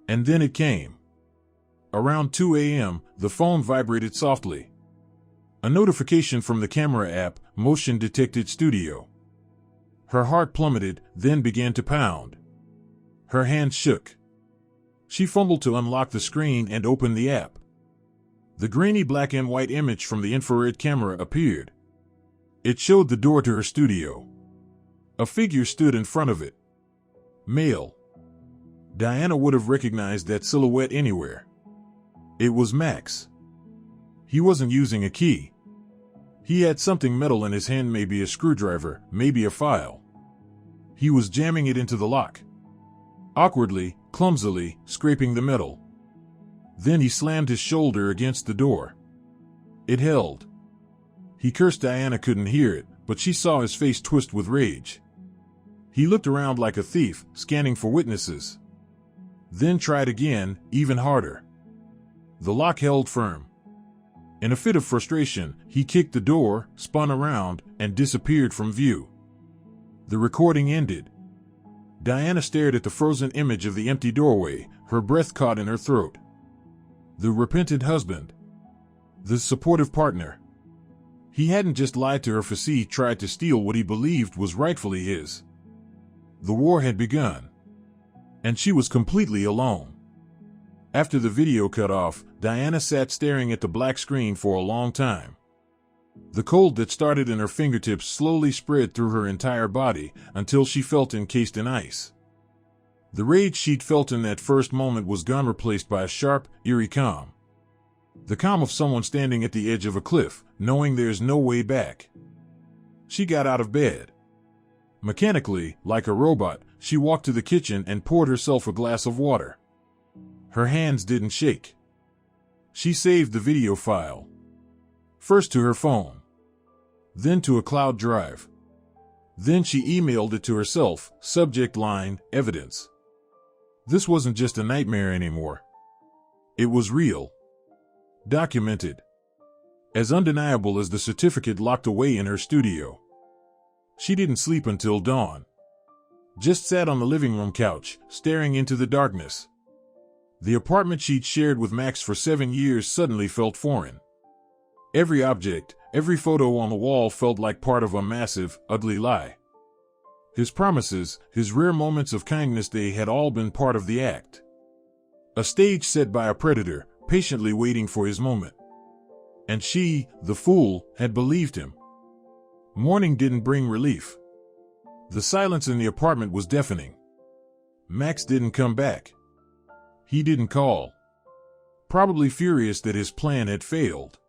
And then it came. Around 2 a.m., the phone vibrated softly. A notification from the camera app, Motion Detected Studio. Her heart plummeted, then began to pound. Her hands shook. She fumbled to unlock the screen and open the app. The grainy black and white image from the infrared camera appeared. It showed the door to her studio. A figure stood in front of it. Male. Diana would have recognized that silhouette anywhere. It was Max. He wasn't using a key. He had something metal in his hand, maybe a screwdriver, maybe a file. He was jamming it into the lock. Awkwardly, clumsily, scraping the metal. Then he slammed his shoulder against the door. It held. He cursed. Diana couldn't hear it, but she saw his face twist with rage. He looked around like a thief, scanning for witnesses. Then tried again, even harder. The lock held firm. In a fit of frustration, he kicked the door, spun around, and disappeared from view. The recording ended. Diana stared at the frozen image of the empty doorway, her breath caught in her throat. The repentant husband. The supportive partner. He hadn't just lied to her, Fassi tried to steal what he believed was rightfully his. The war had begun. And she was completely alone. After the video cut off, Diana sat staring at the black screen for a long time. The cold that started in her fingertips slowly spread through her entire body until she felt encased in ice. The rage she'd felt in that first moment was gone, replaced by a sharp, eerie calm. The calm of someone standing at the edge of a cliff, knowing there's no way back. She got out of bed. Mechanically, like a robot, she walked to the kitchen and poured herself a glass of water. Her hands didn't shake. She saved the video file. First to her phone. Then to a cloud drive. Then she emailed it to herself, subject line, evidence. This wasn't just a nightmare anymore. It was real. Documented. As undeniable as the certificate locked away in her studio. She didn't sleep until dawn. Just sat on the living room couch, staring into the darkness. The apartment she'd shared with Max for 7 years suddenly felt foreign. Every object, every photo on the wall felt like part of a massive, ugly lie. His promises, his rare moments of kindness, they had all been part of the act. A stage set by a predator, patiently waiting for his moment. And she, the fool, had believed him. Morning didn't bring relief. The silence in the apartment was deafening. Max didn't come back. He didn't call. Probably furious that his plan had failed.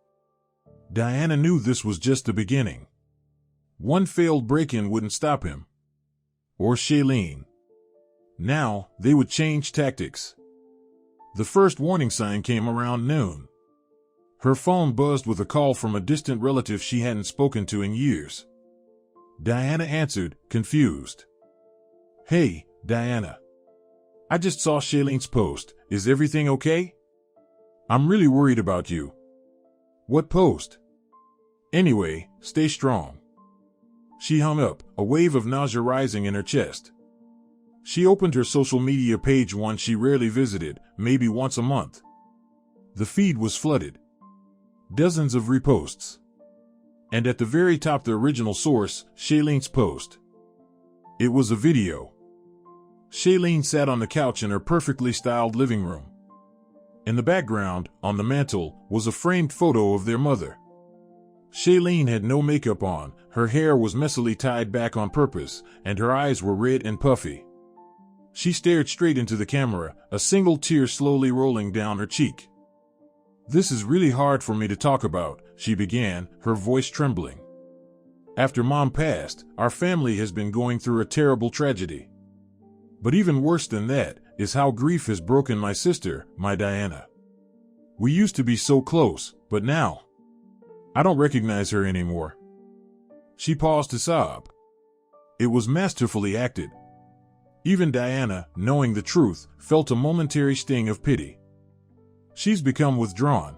Diana knew this was just the beginning. One failed break-in wouldn't stop him. Or Shailene. Now, they would change tactics. The first warning sign came around noon. Her phone buzzed with a call from a distant relative she hadn't spoken to in years. Diana answered, confused. Hey, Diana. I just saw Shailene's post. Is everything okay? I'm really worried about you. What post? Anyway, stay strong. She hung up, a wave of nausea rising in her chest. She opened her social media page, one she rarely visited, maybe once a month. The feed was flooded. Dozens of reposts. And at the very top, the original source, Shailene's post. It was a video. Shailene sat on the couch in her perfectly styled living room. In the background, on the mantel, was a framed photo of their mother. Shailene had no makeup on, her hair was messily tied back on purpose, and her eyes were red and puffy. She stared straight into the camera, a single tear slowly rolling down her cheek. "This is really hard for me to talk about," she began, her voice trembling. "After Mom passed, our family has been going through a terrible tragedy. But even worse than that is how grief has broken my sister, my Diana. We used to be so close, but now I don't recognize her anymore." She paused to sob. It was masterfully acted. Even Diana, knowing the truth, felt a momentary sting of pity. She's become withdrawn,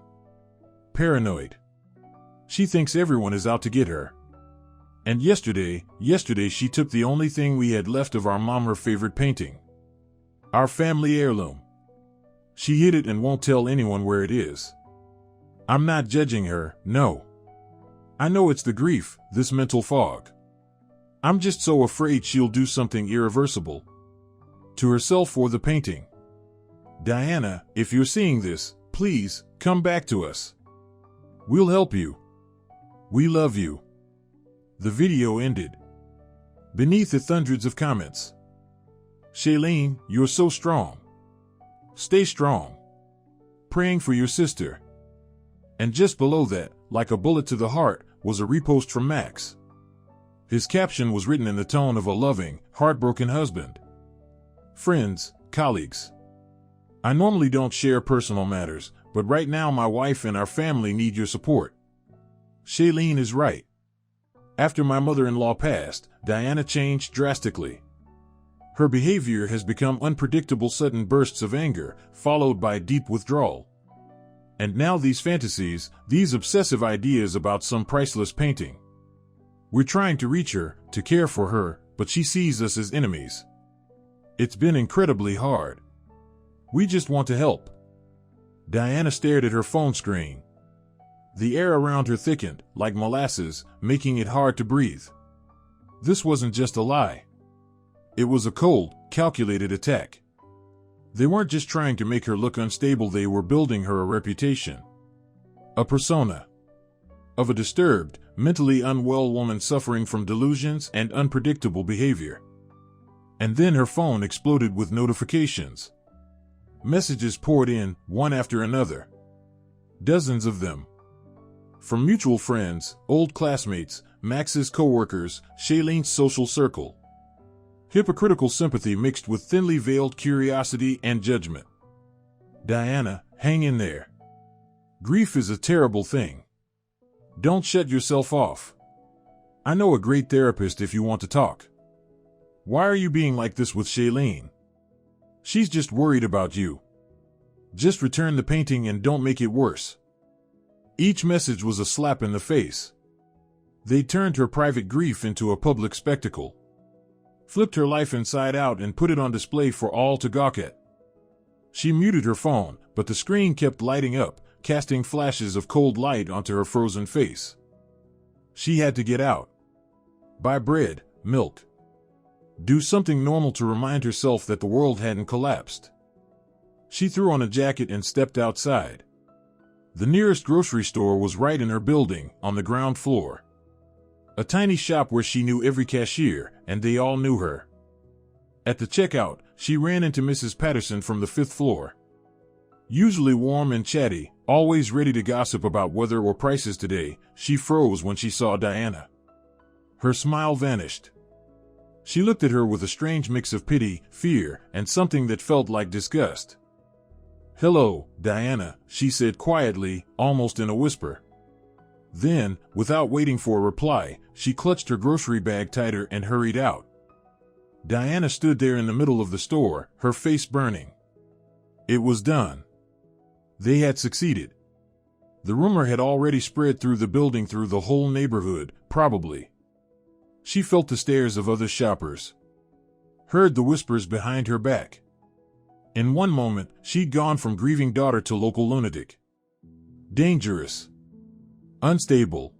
paranoid. She thinks everyone is out to get her. And yesterday she took the only thing we had left of our mom, her favorite painting. Our family heirloom. She hid it and won't tell anyone where it is. I'm not judging her, no. I know it's the grief, this mental fog. I'm just so afraid she'll do something irreversible. To herself or the painting. Diana, if you're seeing this, please, come back to us. We'll help you. We love you. The video ended. Beneath it, hundreds of comments. Shailene, you're so strong. Stay strong. Praying for your sister. And just below that, like a bullet to the heart, was a repost from Max. His caption was written in the tone of a loving, heartbroken husband. Friends, colleagues. I normally don't share personal matters, but right now my wife and our family need your support. Shailene is right. After my mother-in-law passed, Diana changed drastically. Her behavior has become unpredictable, sudden bursts of anger, followed by deep withdrawal. And now these fantasies, these obsessive ideas about some priceless painting. We're trying to reach her, to care for her, but she sees us as enemies. It's been incredibly hard. We just want to help. Diana stared at her phone screen. The air around her thickened, like molasses, making it hard to breathe. This wasn't just a lie. It was a cold, calculated attack. They weren't just trying to make her look unstable, they were building her a reputation. A persona. Of a disturbed, mentally unwell woman suffering from delusions and unpredictable behavior. And then her phone exploded with notifications. Messages poured in, one after another. Dozens of them. From mutual friends, old classmates, Max's co-workers, Shailene's social circle. Hypocritical sympathy mixed with thinly veiled curiosity and judgment. Diana, hang in there. Grief is a terrible thing. Don't shut yourself off. I know a great therapist if you want to talk. Why are you being like this with Shailene? She's just worried about you. Just return the painting and don't make it worse. Each message was a slap in the face. They turned her private grief into a public spectacle. Flipped her life inside out and put it on display for all to gawk at. She muted her phone, but the screen kept lighting up, casting flashes of cold light onto her frozen face. She had to get out. Buy bread, milk. Do something normal to remind herself that the world hadn't collapsed. She threw on a jacket and stepped outside. The nearest grocery store was right in her building, on the ground floor. A tiny shop where she knew every cashier, and they all knew her. At the checkout, she ran into Mrs. Patterson from the 5th floor. Usually warm and chatty, always ready to gossip about weather or prices today, she froze when she saw Diana. Her smile vanished. She looked at her with a strange mix of pity, fear, and something that felt like disgust. "Hello, Diana," she said quietly, almost in a whisper. Then, without waiting for a reply, she clutched her grocery bag tighter and hurried out. Diana stood there in the middle of the store, her face burning. It was done. They had succeeded. The rumor had already spread through the building, through the whole neighborhood, probably. She felt the stares of other shoppers. Heard the whispers behind her back. In one moment, she'd gone from grieving daughter to local lunatic. Dangerous. Unstable.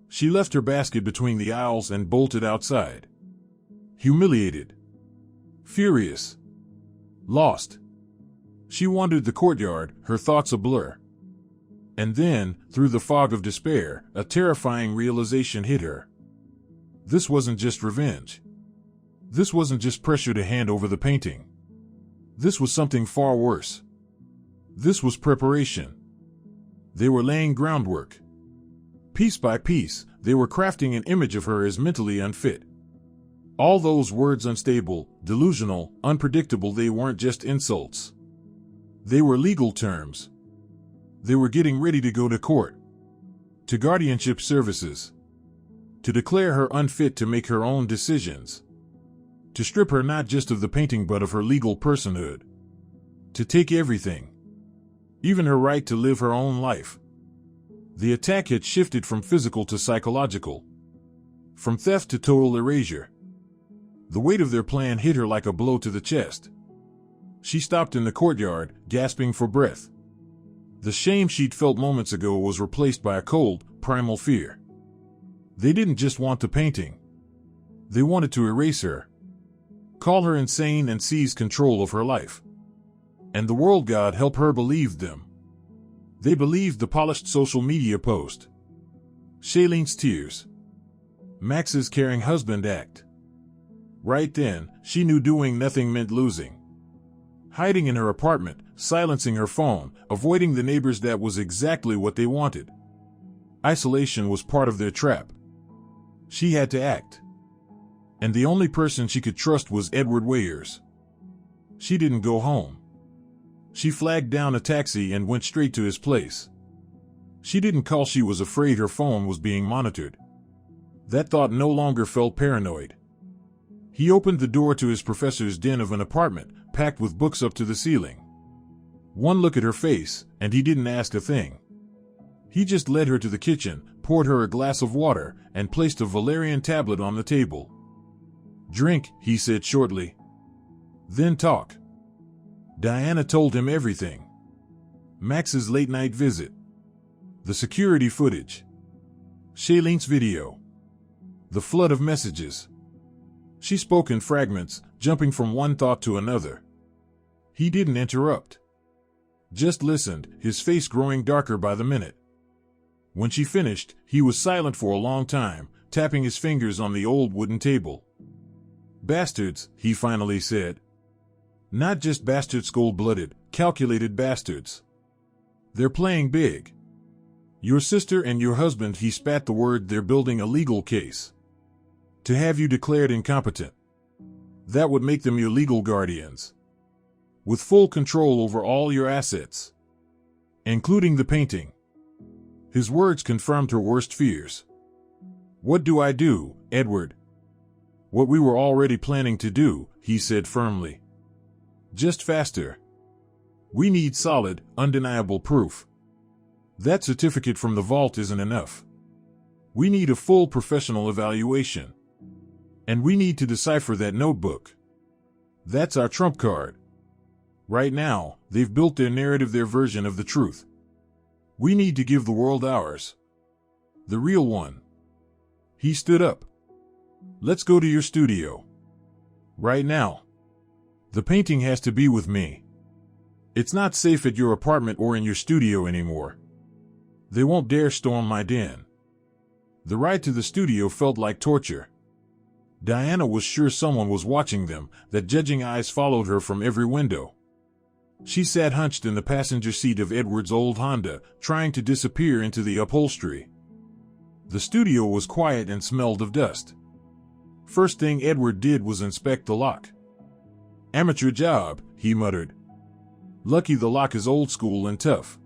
She left her basket between the aisles and bolted outside. Humiliated. Furious. Lost. She wandered the courtyard, her thoughts a blur. And then, through the fog of despair, a terrifying realization hit her. This wasn't just revenge. This wasn't just pressure to hand over the painting. This was something far worse. This was preparation. They were laying groundwork. Piece by piece, they were crafting an image of her as mentally unfit. All those words, unstable, delusional, unpredictable, they weren't just insults. They were legal terms. They were getting ready to go to court, to guardianship services, to declare her unfit to make her own decisions, to strip her not just of the painting but of her legal personhood, to take everything, even her right to live her own life. The attack had shifted from physical to psychological, from theft to total erasure. The weight of their plan hit her like a blow to the chest. She stopped in the courtyard, gasping for breath. The shame she'd felt moments ago was replaced by a cold, primal fear. They didn't just want the painting. They wanted to erase her, call her insane and seize control of her life. And the world, God help her, believed them. They believed the polished social media post, Shailene's tears, Max's caring husband act. Right then, she knew doing nothing meant losing. Hiding in her apartment, silencing her phone, avoiding the neighbors, that was exactly what they wanted. Isolation was part of their trap. She had to act. And the only person she could trust was Edward Wayers. She didn't go home. She flagged down a taxi and went straight to his place. She didn't call. She was afraid her phone was being monitored. That thought no longer felt paranoid. He opened the door to his professor's den of an apartment, packed with books up to the ceiling. One look at her face, and he didn't ask a thing. He just led her to the kitchen, poured her a glass of water, and placed a valerian tablet on the table. "Drink," he said shortly. "Then talk." Diana told him everything. Max's late-night visit, the security footage, Shailene's video, the flood of messages. She spoke in fragments, jumping from one thought to another. He didn't interrupt, just listened, his face growing darker by the minute. When she finished, he was silent for a long time, tapping his fingers on the old wooden table. "Bastards," he finally said. "Not just bastards, cold-blooded, calculated bastards. They're playing big. Your sister and your husband," he spat the word, "they're building a legal case to have you declared incompetent. That would make them your legal guardians, with full control over all your assets, including the painting." His words confirmed her worst fears. "What do I do, Edward?" "What we were already planning to do," he said firmly. "Just faster. We need solid, undeniable proof. That certificate from the vault isn't enough. We need a full professional evaluation. And we need to decipher that notebook. That's our trump card. Right now, they've built their narrative, their version of the truth. We need to give the world ours. The real one." He stood up. "Let's go to your studio. Right now. The painting has to be with me. It's not safe at your apartment or in your studio anymore. They won't dare storm my den." The ride to the studio felt like torture. Diana was sure someone was watching them, that judging eyes followed her from every window. She sat hunched in the passenger seat of Edward's old Honda, trying to disappear into the upholstery. The studio was quiet and smelled of dust. First thing Edward did was inspect the lock. "Amateur job," he muttered. "Lucky the lock is old school and tough.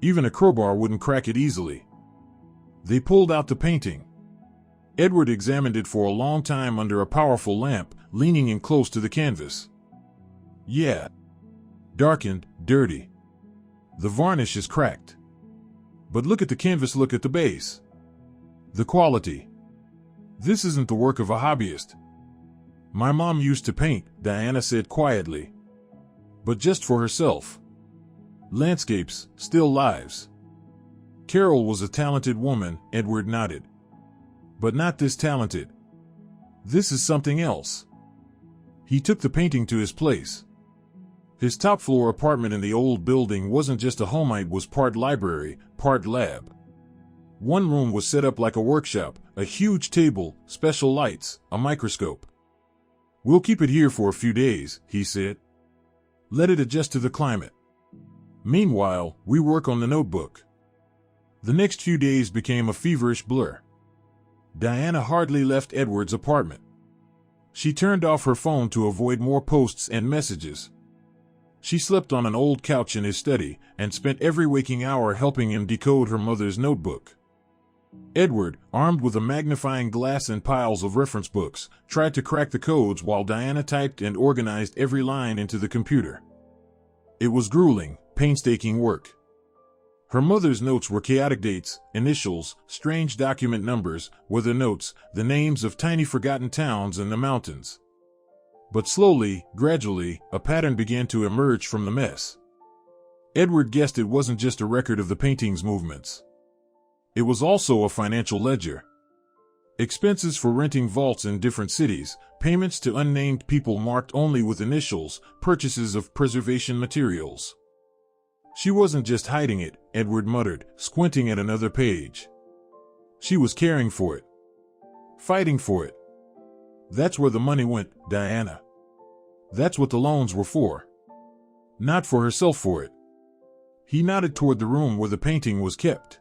Even a crowbar wouldn't crack it easily." They pulled out the painting. Edward examined it for a long time under a powerful lamp, leaning in close to the canvas. "Yeah. Darkened, dirty. The varnish is cracked. But look at the canvas, look at the base. The quality. This isn't the work of a hobbyist. My mom used to paint," Diana said quietly. "But just for herself. Landscapes, still lives. Carol was a talented woman," Edward nodded. "But not this talented. This is something else." He took the painting to his place. His top-floor apartment in the old building wasn't just a home, it was part library, part lab. One room was set up like a workshop, a huge table, special lights, a microscope. "We'll keep it here for a few days," he said. "Let it adjust to the climate. Meanwhile, we work on the notebook." The next few days became a feverish blur. Diana hardly left Edward's apartment. She turned off her phone to avoid more posts and messages. She slept on an old couch in his study and spent every waking hour helping him decode her mother's notebook. Edward, armed with a magnifying glass and piles of reference books, tried to crack the codes while Diana typed and organized every line into the computer. It was grueling, painstaking work. Her mother's notes were chaotic dates, initials, strange document numbers, weather notes, the names of tiny forgotten towns in the mountains. But slowly, gradually, a pattern began to emerge from the mess. Edward guessed it wasn't just a record of the painting's movements. It was also a financial ledger. Expenses for renting vaults in different cities, payments to unnamed people marked only with initials, purchases of preservation materials. She wasn't just hiding it, Edward muttered, squinting at another page. She was caring for it. Fighting for it. That's where the money went, Diana. That's what the loans were for. Not for herself for it. He nodded toward the room where the painting was kept.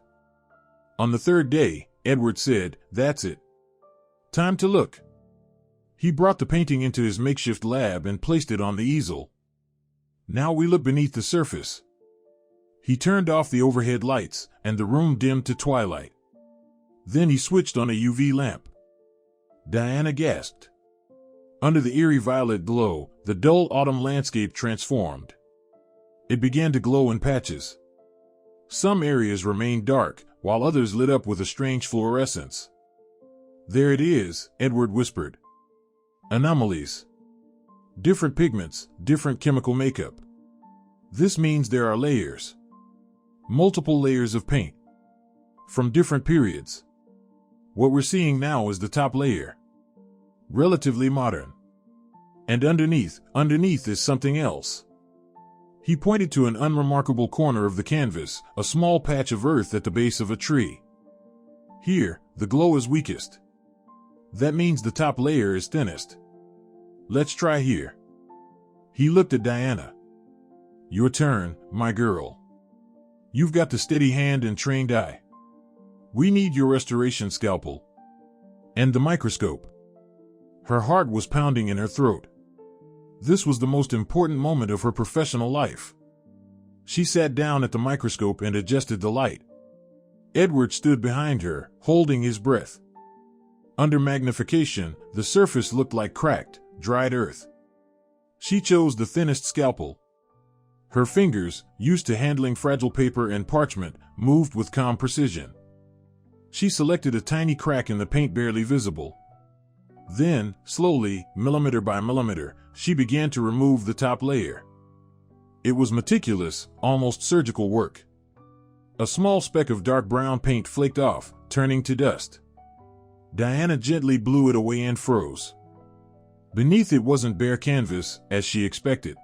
On the third day, Edward said, "That's it. Time to look." He brought the painting into his makeshift lab and placed it on the easel. "Now we look beneath the surface." He turned off the overhead lights, and the room dimmed to twilight. Then he switched on a UV lamp. Diana gasped. Under the eerie violet glow, the dull autumn landscape transformed. It began to glow in patches. Some areas remained dark, while others lit up with a strange fluorescence. "There it is," Edward whispered. "Anomalies. Different pigments, different chemical makeup. This means there are layers. Multiple layers of paint. From different periods. What we're seeing now is the top layer. Relatively modern. And underneath is something else." He pointed to an unremarkable corner of the canvas, a small patch of earth at the base of a tree. "Here, the glow is weakest. That means the top layer is thinnest. Let's try here." He looked at Diana. "Your turn, my girl. You've got the steady hand and trained eye. We need your restoration scalpel. And the microscope." Her heart was pounding in her throat. This was the most important moment of her professional life. She sat down at the microscope and adjusted the light. Edward stood behind her, holding his breath. Under magnification, the surface looked like cracked, dried earth. She chose the thinnest scalpel. Her fingers, used to handling fragile paper and parchment, moved with calm precision. She selected a tiny crack in the paint barely visible. Then, slowly, millimeter by millimeter, she began to remove the top layer. It was meticulous, almost surgical work. A small speck of dark brown paint flaked off, turning to dust. Diana gently blew it away and froze. Beneath it wasn't bare canvas, as she expected.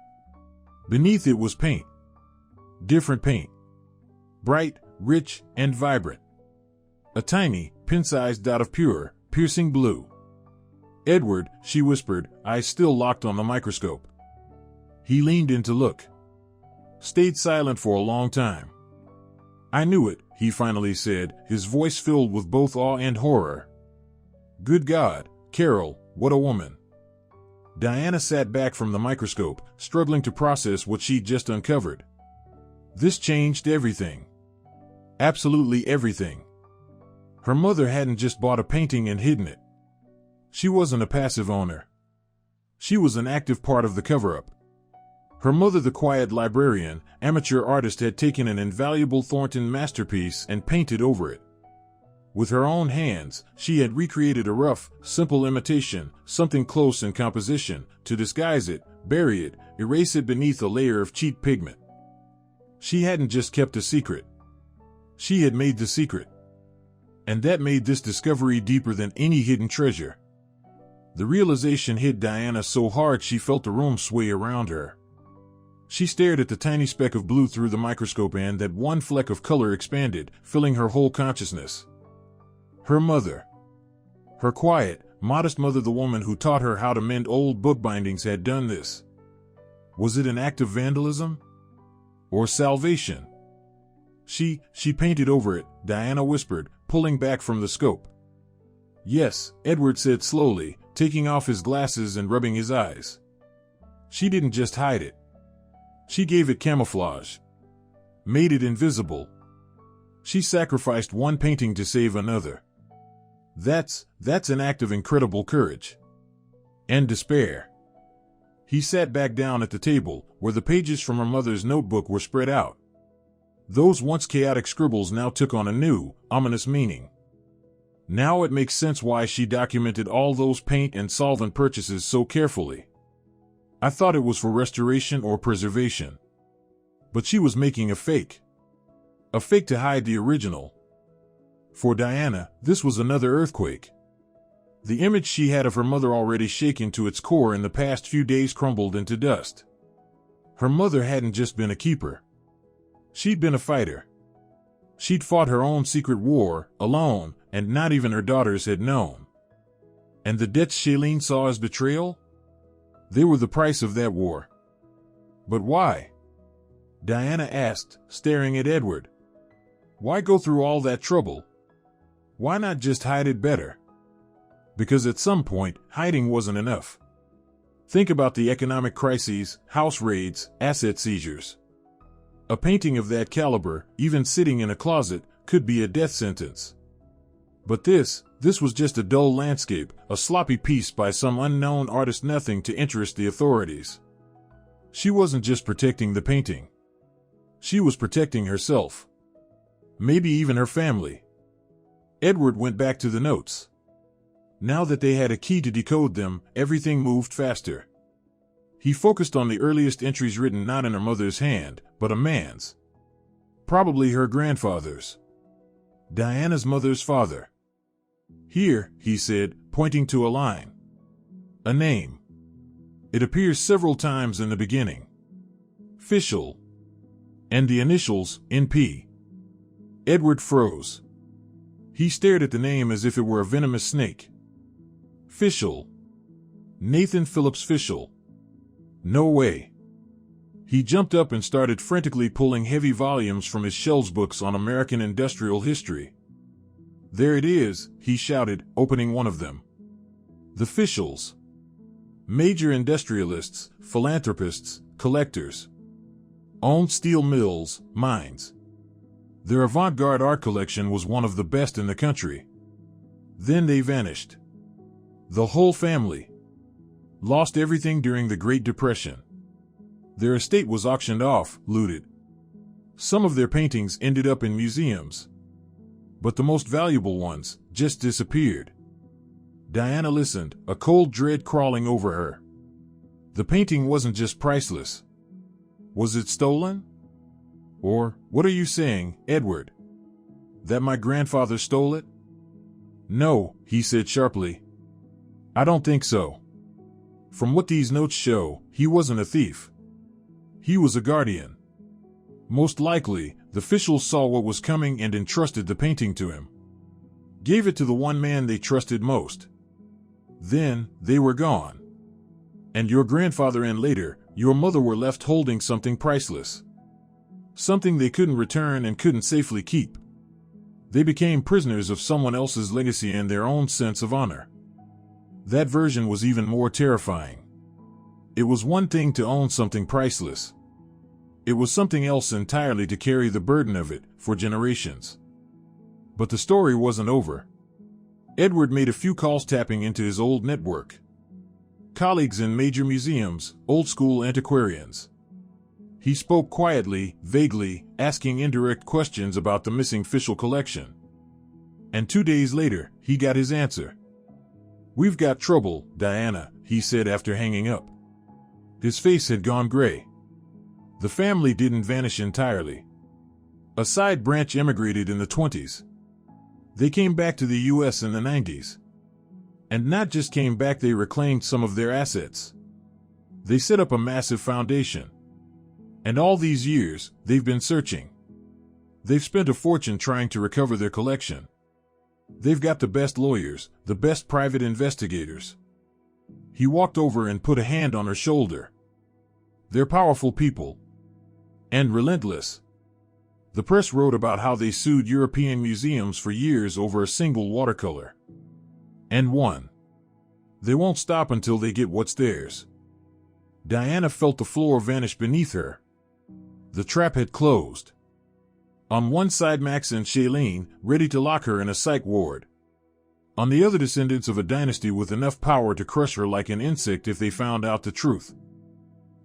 Beneath it was paint. Different paint. Bright, rich, and vibrant. A tiny, pin-sized dot of pure, piercing blue. "Edward," she whispered, eyes still locked on the microscope. He leaned in to look. Stayed silent for a long time. "I knew it," he finally said, his voice filled with both awe and horror. "Good God, Carol, what a woman." Diana sat back from the microscope, struggling to process what she'd just uncovered. This changed everything. Absolutely everything. Her mother hadn't just bought a painting and hidden it. She wasn't a passive owner. She was an active part of the cover-up. Her mother, the quiet librarian, amateur artist, had taken an invaluable Thornton masterpiece and painted over it. With her own hands, she had recreated a rough, simple imitation, something close in composition, to disguise it, bury it, erase it beneath a layer of cheap pigment. She hadn't just kept a secret. She had made the secret. And that made this discovery deeper than any hidden treasure. The realization hit Diana so hard she felt the room sway around her. She stared at the tiny speck of blue through the microscope, and that one fleck of color expanded, filling her whole consciousness. Her mother. Her quiet, Modest Mother, the woman who taught her how to mend old bookbindings, had done this. Was it an act of vandalism? Or salvation? She painted over it, Diana whispered, pulling back from the scope. Yes, Edward said slowly, taking off his glasses and rubbing his eyes. She didn't just hide it. She gave it camouflage. Made it invisible. She sacrificed one painting to save another. That's an act of incredible courage. And despair. He sat back down at the table, where the pages from her mother's notebook were spread out. Those once chaotic scribbles now took on a new, ominous meaning. Now it makes sense why she documented all those paint and solvent purchases so carefully. I thought it was for restoration or preservation. But she was making a fake. A fake to hide the original. For Diana, this was another earthquake. The image she had of her mother, already shaken to its core in the past few days, crumbled into dust. Her mother hadn't just been a keeper. She'd been a fighter. She'd fought her own secret war, alone, and not even her daughters had known. And the debts Shailene saw as betrayal? They were the price of that war. But why? Diana asked, staring at Edward. Why go through all that trouble? Why not just hide it better? Because at some point, hiding wasn't enough. Think about the economic crises, house raids, asset seizures. A painting of that caliber, even sitting in a closet, could be a death sentence. But this was just a dull landscape, a sloppy piece by some unknown artist, nothing to interest the authorities. She wasn't just protecting the painting. She was protecting herself. Maybe even her family. Edward went back to the notes. Now that they had a key to decode them, everything moved faster. He focused on the earliest entries, written not in her mother's hand, but a man's. Probably her grandfather's. Diana's mother's father. Here, he said, pointing to a line. A name. It appears several times in the beginning. Fischel. And the initials, NP. Edward froze. He stared at the name as if it were a venomous snake. Fischel. Nathan Phillips Fischel. No way. He jumped up and started frantically pulling heavy volumes from his shelves, books on American industrial history. There it is, he shouted, opening one of them. The Fischels. Major industrialists, philanthropists, collectors. Owned steel mills, mines. Their avant-garde art collection was one of the best in the country. Then they vanished. The whole family. Lost everything during the Great Depression. Their estate was auctioned off, looted. Some of their paintings ended up in museums. But the most valuable ones just disappeared. Diana listened, a cold dread crawling over her. The painting wasn't just priceless. Was it stolen? Or, what are you saying, Edward? That my grandfather stole it? No, he said sharply. I don't think so. From what these notes show, he wasn't a thief. He was a guardian. Most likely, the Fischels saw what was coming and entrusted the painting to him. Gave it to the one man they trusted most. Then, they were gone. And your grandfather and later, your mother were left holding something priceless. Something they couldn't return and couldn't safely keep. They became prisoners of someone else's legacy and their own sense of honor. That version was even more terrifying. It was one thing to own something priceless. It was something else entirely to carry the burden of it for generations. But the story wasn't over. Edward made a few calls, tapping into his old network. Colleagues in major museums, old-school antiquarians. He spoke quietly, vaguely, asking indirect questions about the missing Fischel collection. And 2 days later, he got his answer. We've got trouble, Diana, he said after hanging up. His face had gone gray. The family didn't vanish entirely. A side branch emigrated in the 1920s. They came back to the U.S. in the 1990s. And not just came back, they reclaimed some of their assets. They set up a massive foundation. And all these years, they've been searching. They've spent a fortune trying to recover their collection. They've got the best lawyers, the best private investigators. He walked over and put a hand on her shoulder. They're powerful people. And relentless. The press wrote about how they sued European museums for years over a single watercolor. And won. They won't stop until they get what's theirs. Diana felt the floor vanish beneath her. The trap had closed. On one side, Max and Shailene, ready to lock her in a psych ward. On the other, descendants of a dynasty with enough power to crush her like an insect if they found out the truth.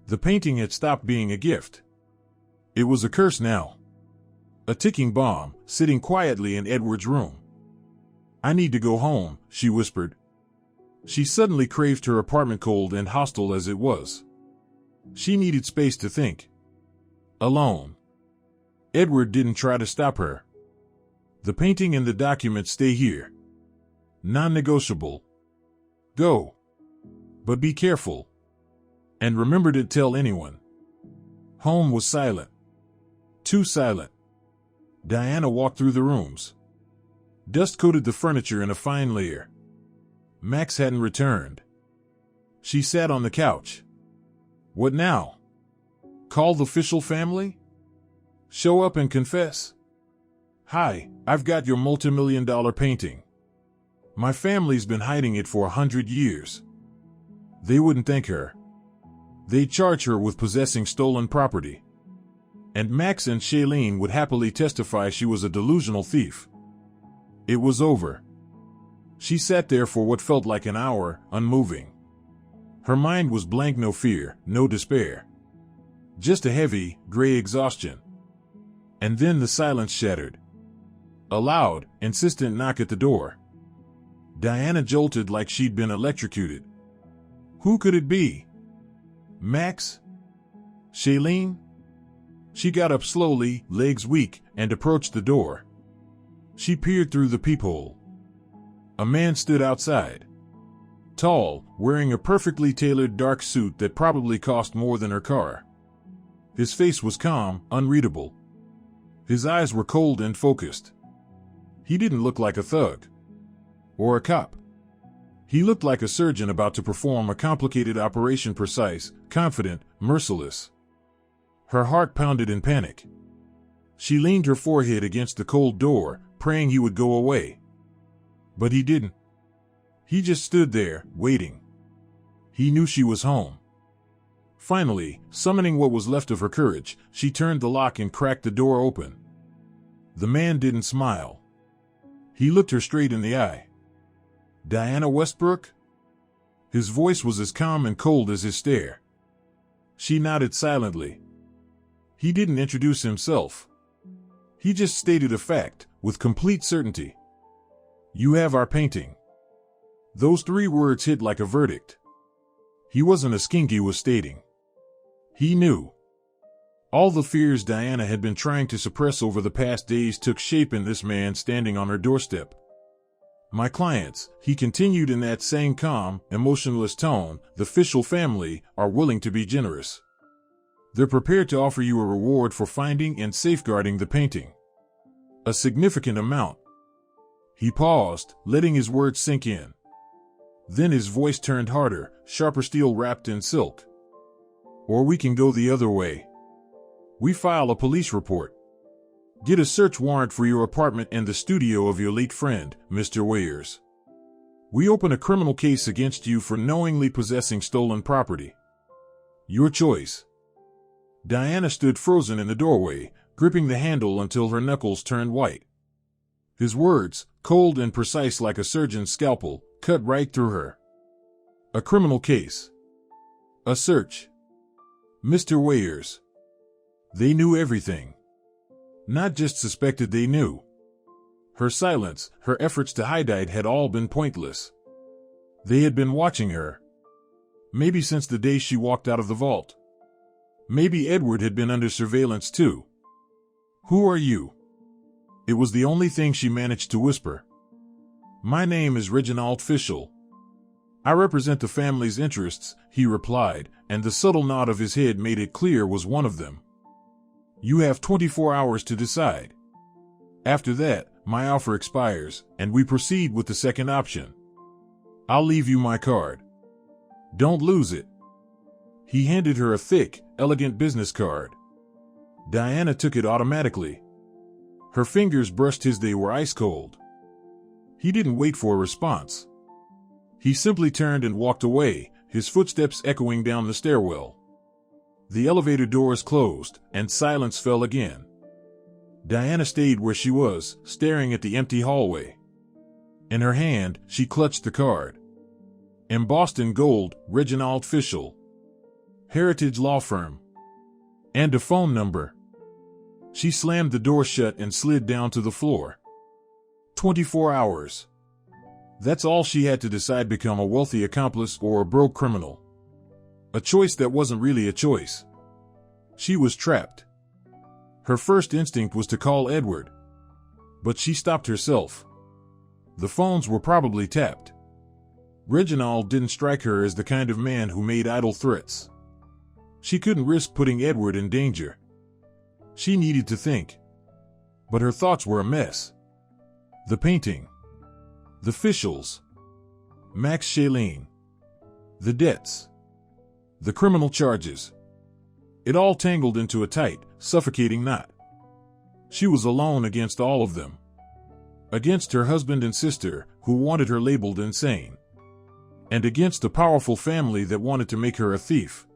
The painting had stopped being a gift. It was a curse now. A ticking bomb, sitting quietly in Edward's room. "I need to go home," she whispered. She suddenly craved her apartment, cold and hostile as it was. She needed space to think. Alone. Edward didn't try to stop her. "The painting and the documents stay here. Non-negotiable. Go. But be careful. And remember to tell anyone." Home was silent. Too silent. Diana walked through the rooms. Dust coated the furniture in a fine layer. Max hadn't returned. She sat on the couch. What now? Call the official family? Show up and confess? "Hi, I've got your multimillion-dollar painting. My family's been hiding it for 100 years. They wouldn't thank her. They'd charge her with possessing stolen property. And Max and Shailene would happily testify she was a delusional thief. It was over. She sat there for what felt like an hour, unmoving. Her mind was blank, no fear, no despair. Just a heavy, gray exhaustion. And then the silence shattered. A loud, insistent knock at the door. Diana jolted like she'd been electrocuted. Who could it be? Max? Shailene? She got up slowly, legs weak, and approached the door. She peered through the peephole. A man stood outside. Tall, wearing a perfectly tailored dark suit that probably cost more than her car. His face was calm, unreadable. His eyes were cold and focused. He didn't look like a thug. Or a cop. He looked like a surgeon about to perform a complicated operation, precise, confident, merciless. Her heart pounded in panic. She leaned her forehead against the cold door, praying he would go away. But he didn't. He just stood there, waiting. He knew she was home. Finally, summoning what was left of her courage, she turned the lock and cracked the door open. The man didn't smile. He looked her straight in the eye. "Diana Westbrook?" His voice was as calm and cold as his stare. She nodded silently. He didn't introduce himself. He just stated a fact, with complete certainty. "You have our painting." Those 3 words hit like a verdict. He wasn't a skink, he was stating. He knew. All the fears Diana had been trying to suppress over the past days took shape in this man standing on her doorstep. "My clients," he continued in that same calm, emotionless tone, "the official family, are willing to be generous. They're prepared to offer you a reward for finding and safeguarding the painting. A significant amount." He paused, letting his words sink in. Then his voice turned harder, sharper, steel wrapped in silk. "Or we can go the other way. We file a police report. Get a search warrant for your apartment and the studio of your late friend, Mr. Wayers. We open a criminal case against you for knowingly possessing stolen property. Your choice." Diana stood frozen in the doorway, gripping the handle until her knuckles turned white. His words, cold and precise like a surgeon's scalpel, cut right through her. A criminal case. A search. Mr. Wayers. They knew everything. Not just suspected, they knew. Her silence, her efforts to hide it had all been pointless. They had been watching her. Maybe since the day she walked out of the vault. Maybe Edward had been under surveillance too. "Who are you?" It was the only thing she managed to whisper. "My name is Reginald Fishel. I represent the family's interests," he replied, and the subtle nod of his head made it clear was one of them. "You have 24 hours to decide. After that, my offer expires, and we proceed with the second option. I'll leave you my card. Don't lose it." He handed her a thick, elegant business card. Diana took it automatically. Her fingers brushed his, they were ice cold. He didn't wait for a response. He simply turned and walked away, his footsteps echoing down the stairwell. The elevator doors closed, and silence fell again. Diana stayed where she was, staring at the empty hallway. In her hand, she clutched the card. Embossed in gold, Reginald Fishel. Heritage Law Firm. And a phone number. She slammed the door shut and slid down to the floor. 24 hours. That's all she had to decide: become a wealthy accomplice or a broke criminal. A choice that wasn't really a choice. She was trapped. Her first instinct was to call Edward. But she stopped herself. The phones were probably tapped. Reginald didn't strike her as the kind of man who made idle threats. She couldn't risk putting Edward in danger. She needed to think. But her thoughts were a mess. The painting. The Fishels. Max Shailene. The debts. The criminal charges. It all tangled into a tight, suffocating knot. She was alone against all of them. Against her husband and sister, who wanted her labeled insane. And against a powerful family that wanted to make her a thief.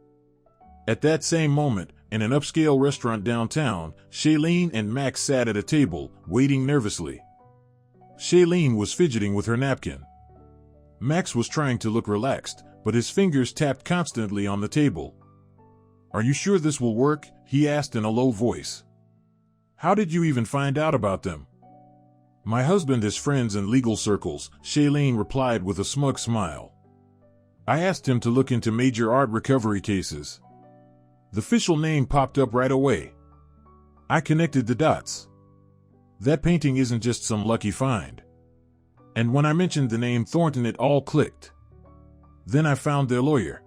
At that same moment, in an upscale restaurant downtown, Shailene and Max sat at a table, waiting nervously. Shailene was fidgeting with her napkin. Max was trying to look relaxed, but his fingers tapped constantly on the table. "Are you sure this will work?" he asked in a low voice. "How did you even find out about them?" "My husband has friends in legal circles," Shailene replied with a smug smile. "I asked him to look into major art recovery cases. The Fishel name popped up right away. I connected the dots. That painting isn't just some lucky find. And when I mentioned the name Thornton, it all clicked. Then I found their lawyer."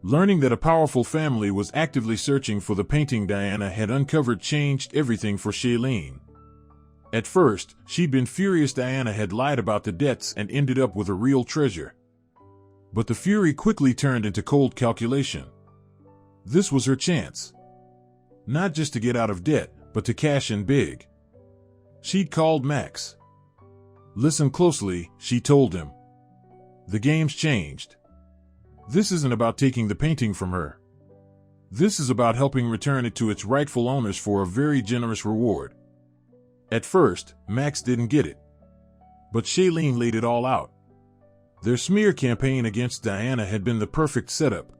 Learning that a powerful family was actively searching for the painting Diana had uncovered changed everything for Shailene. At first, she'd been furious Diana had lied about the debts and ended up with a real treasure. But the fury quickly turned into cold calculation. This was her chance. Not just to get out of debt, but to cash in big. She'd called Max. "Listen closely," she told him. "The game's changed. This isn't about taking the painting from her. This is about helping return it to its rightful owners for a very generous reward." At first, Max didn't get it. But Shailene laid it all out. Their smear campaign against Diana had been the perfect setup.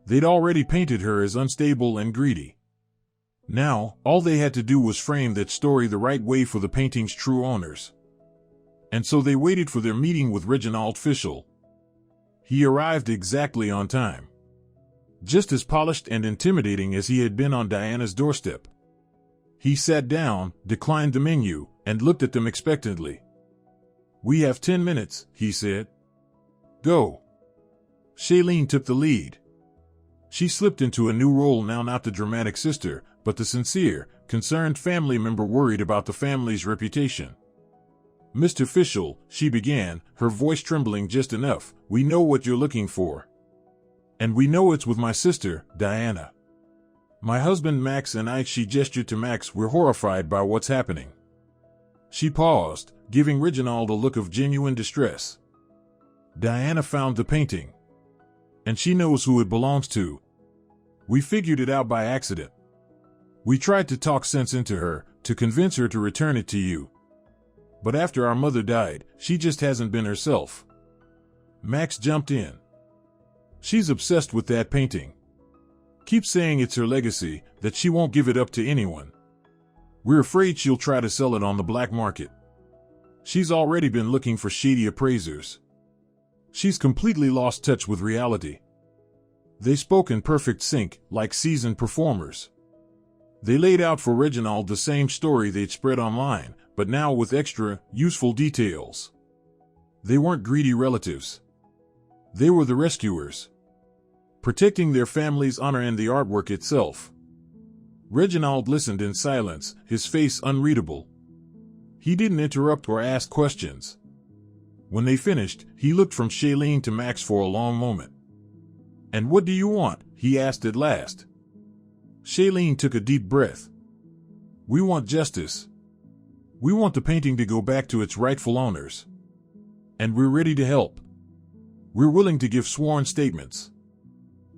They'd already painted her as unstable and greedy. Now, all they had to do was frame that story the right way for the painting's true owners. And so they waited for their meeting with Reginald Fishel. He arrived exactly on time. Just as polished and intimidating as he had been on Diana's doorstep. He sat down, declined the menu, and looked at them expectantly. "We have 10 minutes, he said. "Go." Shailene took the lead. She slipped into a new role now, not the dramatic sister, but the sincere, concerned family member worried about the family's reputation. "Mr. Fishel," she began, her voice trembling just enough, "we know what you're looking for. And we know it's with my sister, Diana. My husband Max and I," she gestured to Max, "we're horrified by what's happening." She paused, giving Reginald a look of genuine distress. "Diana found the painting. And she knows who it belongs to. We figured it out by accident. We tried to talk sense into her, to convince her to return it to you. But after our mother died, she just hasn't been herself." Max jumped in. "She's obsessed with that painting. Keeps saying it's her legacy, that she won't give it up to anyone. We're afraid she'll try to sell it on the black market. She's already been looking for shady appraisers. She's completely lost touch with reality." They spoke in perfect sync, like seasoned performers. They laid out for Reginald the same story they'd spread online, but now with extra, useful details. They weren't greedy relatives. They were the rescuers. Protecting their family's honor and the artwork itself. Reginald listened in silence, his face unreadable. He didn't interrupt or ask questions. When they finished, he looked from Shailene to Max for a long moment. "And what do you want?" he asked at last. Shailene took a deep breath. "We want justice. We want the painting to go back to its rightful owners. And we're ready to help. We're willing to give sworn statements.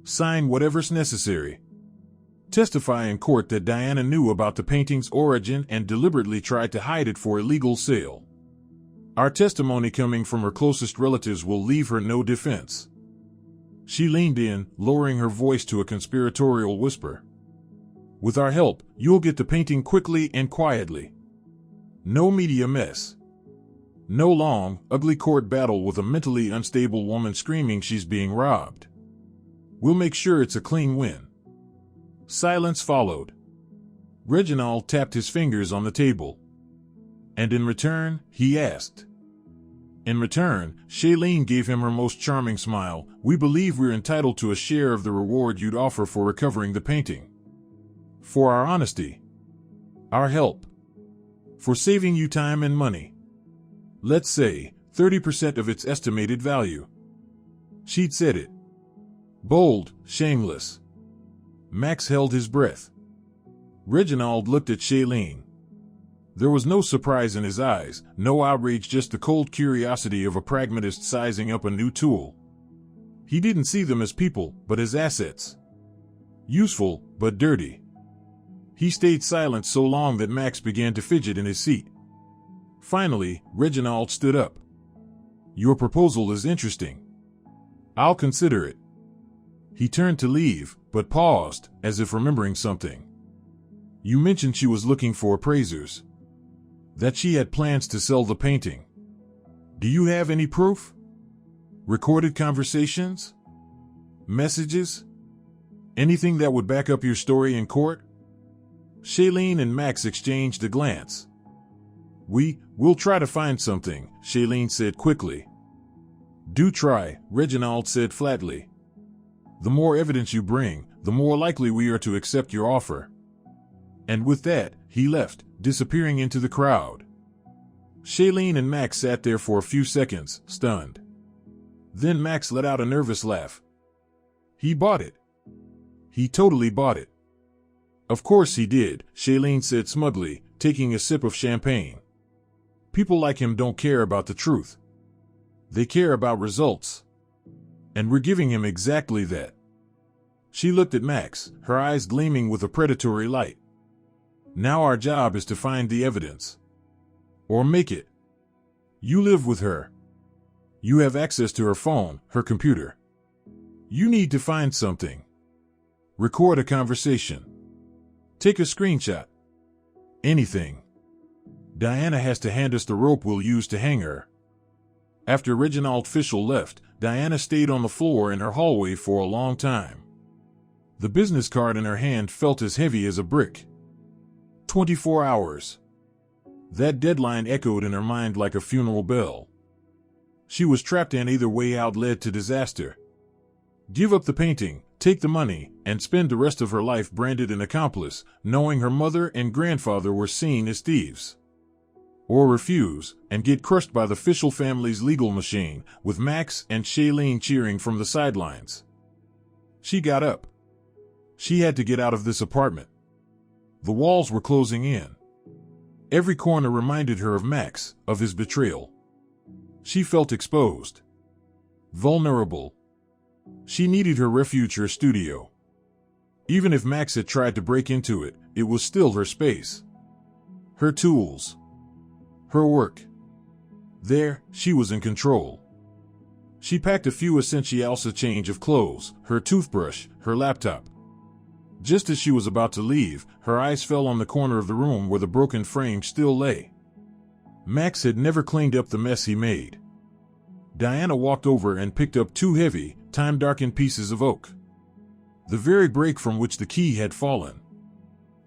Sign whatever's necessary. Testify in court that Diana knew about the painting's origin and deliberately tried to hide it for illegal sale. Our testimony coming from her closest relatives will leave her no defense." She leaned in, lowering her voice to a conspiratorial whisper. "With our help, you'll get the painting quickly and quietly. No media mess. No long, ugly court battle with a mentally unstable woman screaming she's being robbed. We'll make sure it's a clean win." Silence followed. Reginald tapped his fingers on the table. "And in return?" he asked. In return, Shailene gave him her most charming smile. "We believe we're entitled to a share of the reward you'd offer for recovering the painting. For our honesty. Our help. For saving you time and money. Let's say 30% of its estimated value." She'd said it. Bold, shameless. Max held his breath. Reginald looked at Shailene. There was no surprise in his eyes, no outrage, just the cold curiosity of a pragmatist sizing up a new tool. He didn't see them as people, but as assets. Useful, but dirty. He stayed silent so long that Max began to fidget in his seat. Finally, Reginald stood up. "Your proposal is interesting. I'll consider it." He turned to leave, but paused, as if remembering something. "You mentioned she was looking for appraisers. That she had plans to sell the painting. Do you have any proof? Recorded conversations? Messages? Anything that would back up your story in court?" Shailene and Max exchanged a glance. We'll try to find something," Shailene said quickly. "Do try," Reginald said flatly. "The more evidence you bring, the more likely we are to accept your offer." And with that, he left, disappearing into the crowd. Shailene and Max sat there for a few seconds, stunned. Then Max let out a nervous laugh. "He bought it. He totally bought it." "Of course he did," Shailene said smugly, taking a sip of champagne. "People like him don't care about the truth. They care about results. And we're giving him exactly that." She looked at Max, her eyes gleaming with a predatory light. "Now our job is to find the evidence. Or make it. You live with her. You have access to her phone, her computer. You need to find something. Record a conversation. Take a screenshot. Anything. Diana has to hand us the rope we'll use to hang her." After Reginald Fishel left, Diana stayed on the floor in her hallway for a long time. The business card in her hand felt as heavy as a brick. 24 hours. That deadline echoed in her mind like a funeral bell. She was trapped, and either way out led to disaster. Give up the painting, take the money, and spend the rest of her life branded an accomplice, knowing her mother and grandfather were seen as thieves. Or refuse, and get crushed by the Fishel family's legal machine, with Max and Shailene cheering from the sidelines. She got up. She had to get out of this apartment. The walls were closing in. Every corner reminded her of Max, of his betrayal. She felt exposed. Vulnerable. She needed her refuge, her studio. Even if Max had tried to break into it, it was still her space. Her tools. Her work. There, she was in control. She packed a few essentials, a change of clothes, her toothbrush, her laptop. Just as she was about to leave, her eyes fell on the corner of the room where the broken frame still lay. Max had never cleaned up the mess he made. Diana walked over and picked up two heavy, time-darkened pieces of oak. The very break from which the key had fallen.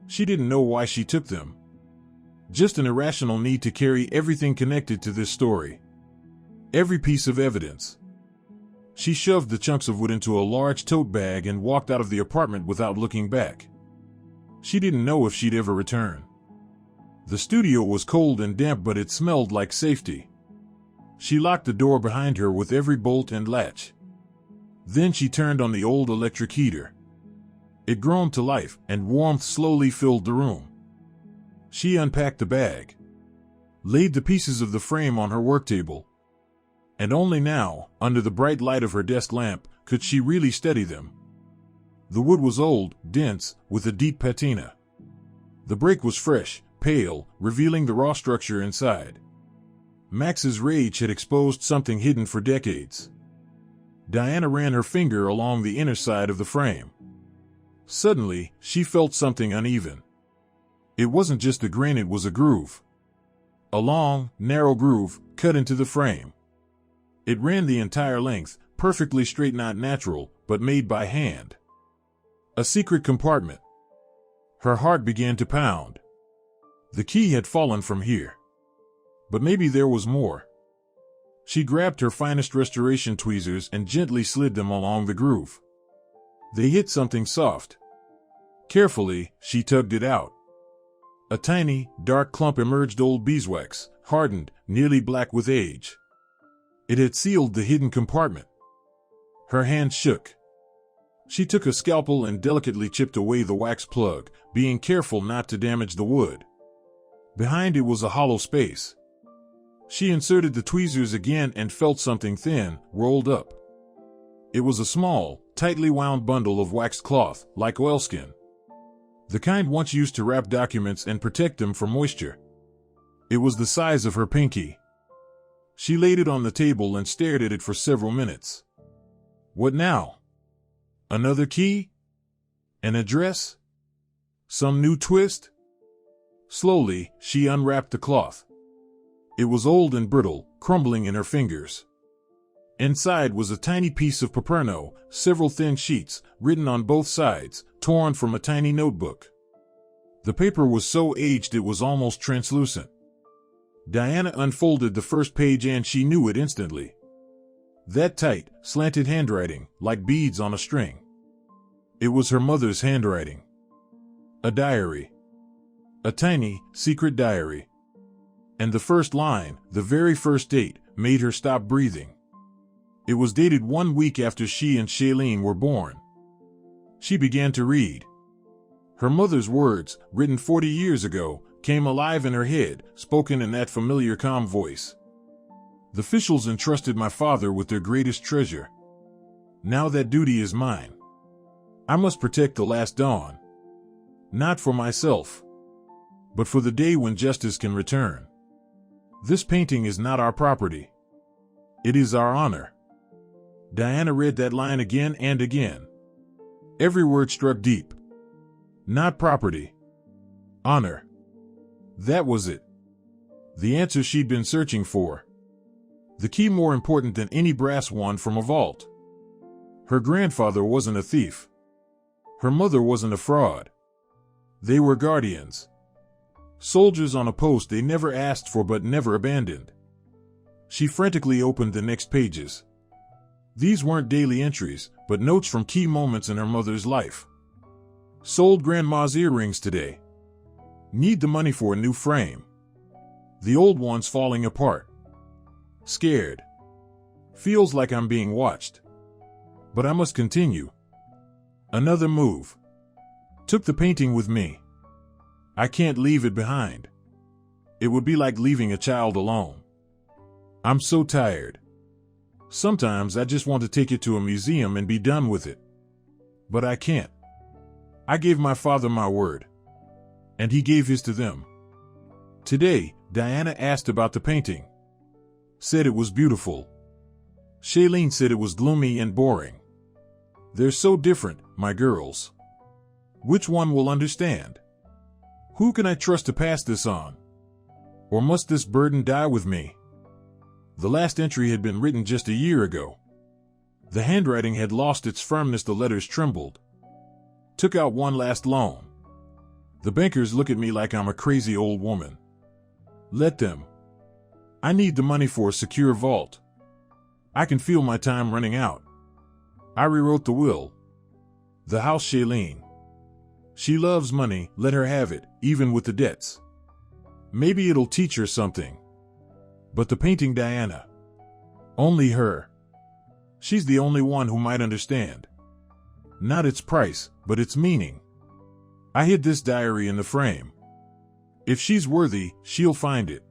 She didn't know why she took them. Just an irrational need to carry everything connected to this story. Every piece of evidence. She shoved the chunks of wood into a large tote bag and walked out of the apartment without looking back. She didn't know if she'd ever return. The studio was cold and damp, but it smelled like safety. She locked the door behind her with every bolt and latch. Then she turned on the old electric heater. It groaned to life, and warmth slowly filled the room. She unpacked the bag, laid the pieces of the frame on her work table, and only now, under the bright light of her desk lamp, could she really study them. The wood was old, dense, with a deep patina. The break was fresh, pale, revealing the raw structure inside. Max's rage had exposed something hidden for decades. Diana ran her finger along the inner side of the frame. Suddenly, she felt something uneven. It wasn't just a grain, it was a groove. A long, narrow groove, cut into the frame. It ran the entire length, perfectly straight, not natural, but made by hand. A secret compartment. Her heart began to pound. The key had fallen from here. But maybe there was more. She grabbed her finest restoration tweezers and gently slid them along the groove. They hit something soft. Carefully, she tugged it out. A tiny, dark clump emerged, old beeswax, hardened, nearly black with age. It had sealed the hidden compartment. Her hand shook. She took a scalpel and delicately chipped away the wax plug, being careful not to damage the wood. Behind it was a hollow space. She inserted the tweezers again and felt something thin, rolled up. It was a small, tightly wound bundle of waxed cloth, like oilskin. The kind once used to wrap documents and protect them from moisture. It was the size of her pinky. She laid it on the table and stared at it for several minutes. What now? Another key? An address? Some new twist? Slowly, she unwrapped the cloth. It was old and brittle, crumbling in her fingers. Inside was a tiny piece of paperno, several thin sheets, written on both sides, torn from a tiny notebook. The paper was so aged it was almost translucent. Diana unfolded the first page and she knew it instantly. That tight, slanted handwriting, like beads on a string. It was her mother's handwriting. A diary. A tiny, secret diary. And the first line, the very first date, made her stop breathing. It was dated 1 week after she and Shailene were born. She began to read. Her mother's words, written 40 years ago, came alive in her head, spoken in that familiar calm voice. The officials entrusted my father with their greatest treasure. Now that duty is mine. I must protect the last dawn. Not for myself, but for the day when justice can return. This painting is not our property. It is our honor. Diana read that line again and again. Every word struck deep. Not property. Honor. That was it. The answer she'd been searching for. The key more important than any brass wand from a vault. Her grandfather wasn't a thief. Her mother wasn't a fraud. They were guardians. Soldiers on a post they never asked for but never abandoned. She frantically opened the next pages. These weren't daily entries, but notes from key moments in her mother's life. Sold grandma's earrings today. Need the money for a new frame. The old one's falling apart. Scared. Feels like I'm being watched. But I must continue. Another move. Took the painting with me. I can't leave it behind. It would be like leaving a child alone. I'm so tired. Sometimes I just want to take it to a museum and be done with it. But I can't. I gave my father my word. And he gave his to them. Today, Diana asked about the painting. Said it was beautiful. Shailene said it was gloomy and boring. They're so different, my girls. Which one will understand? Who can I trust to pass this on? Or must this burden die with me? The last entry had been written just a year ago. The handwriting had lost its firmness, the letters trembled. Took out one last loan. The bankers look at me like I'm a crazy old woman. Let them. I need the money for a secure vault. I can feel my time running out. I rewrote the will. The house, Shailene. She loves money, let her have it, even with the debts. Maybe it'll teach her something. But the painting, Diana. Only her. She's the only one who might understand. Not its price, but its meaning. I hid this diary in the frame. If she's worthy, she'll find it.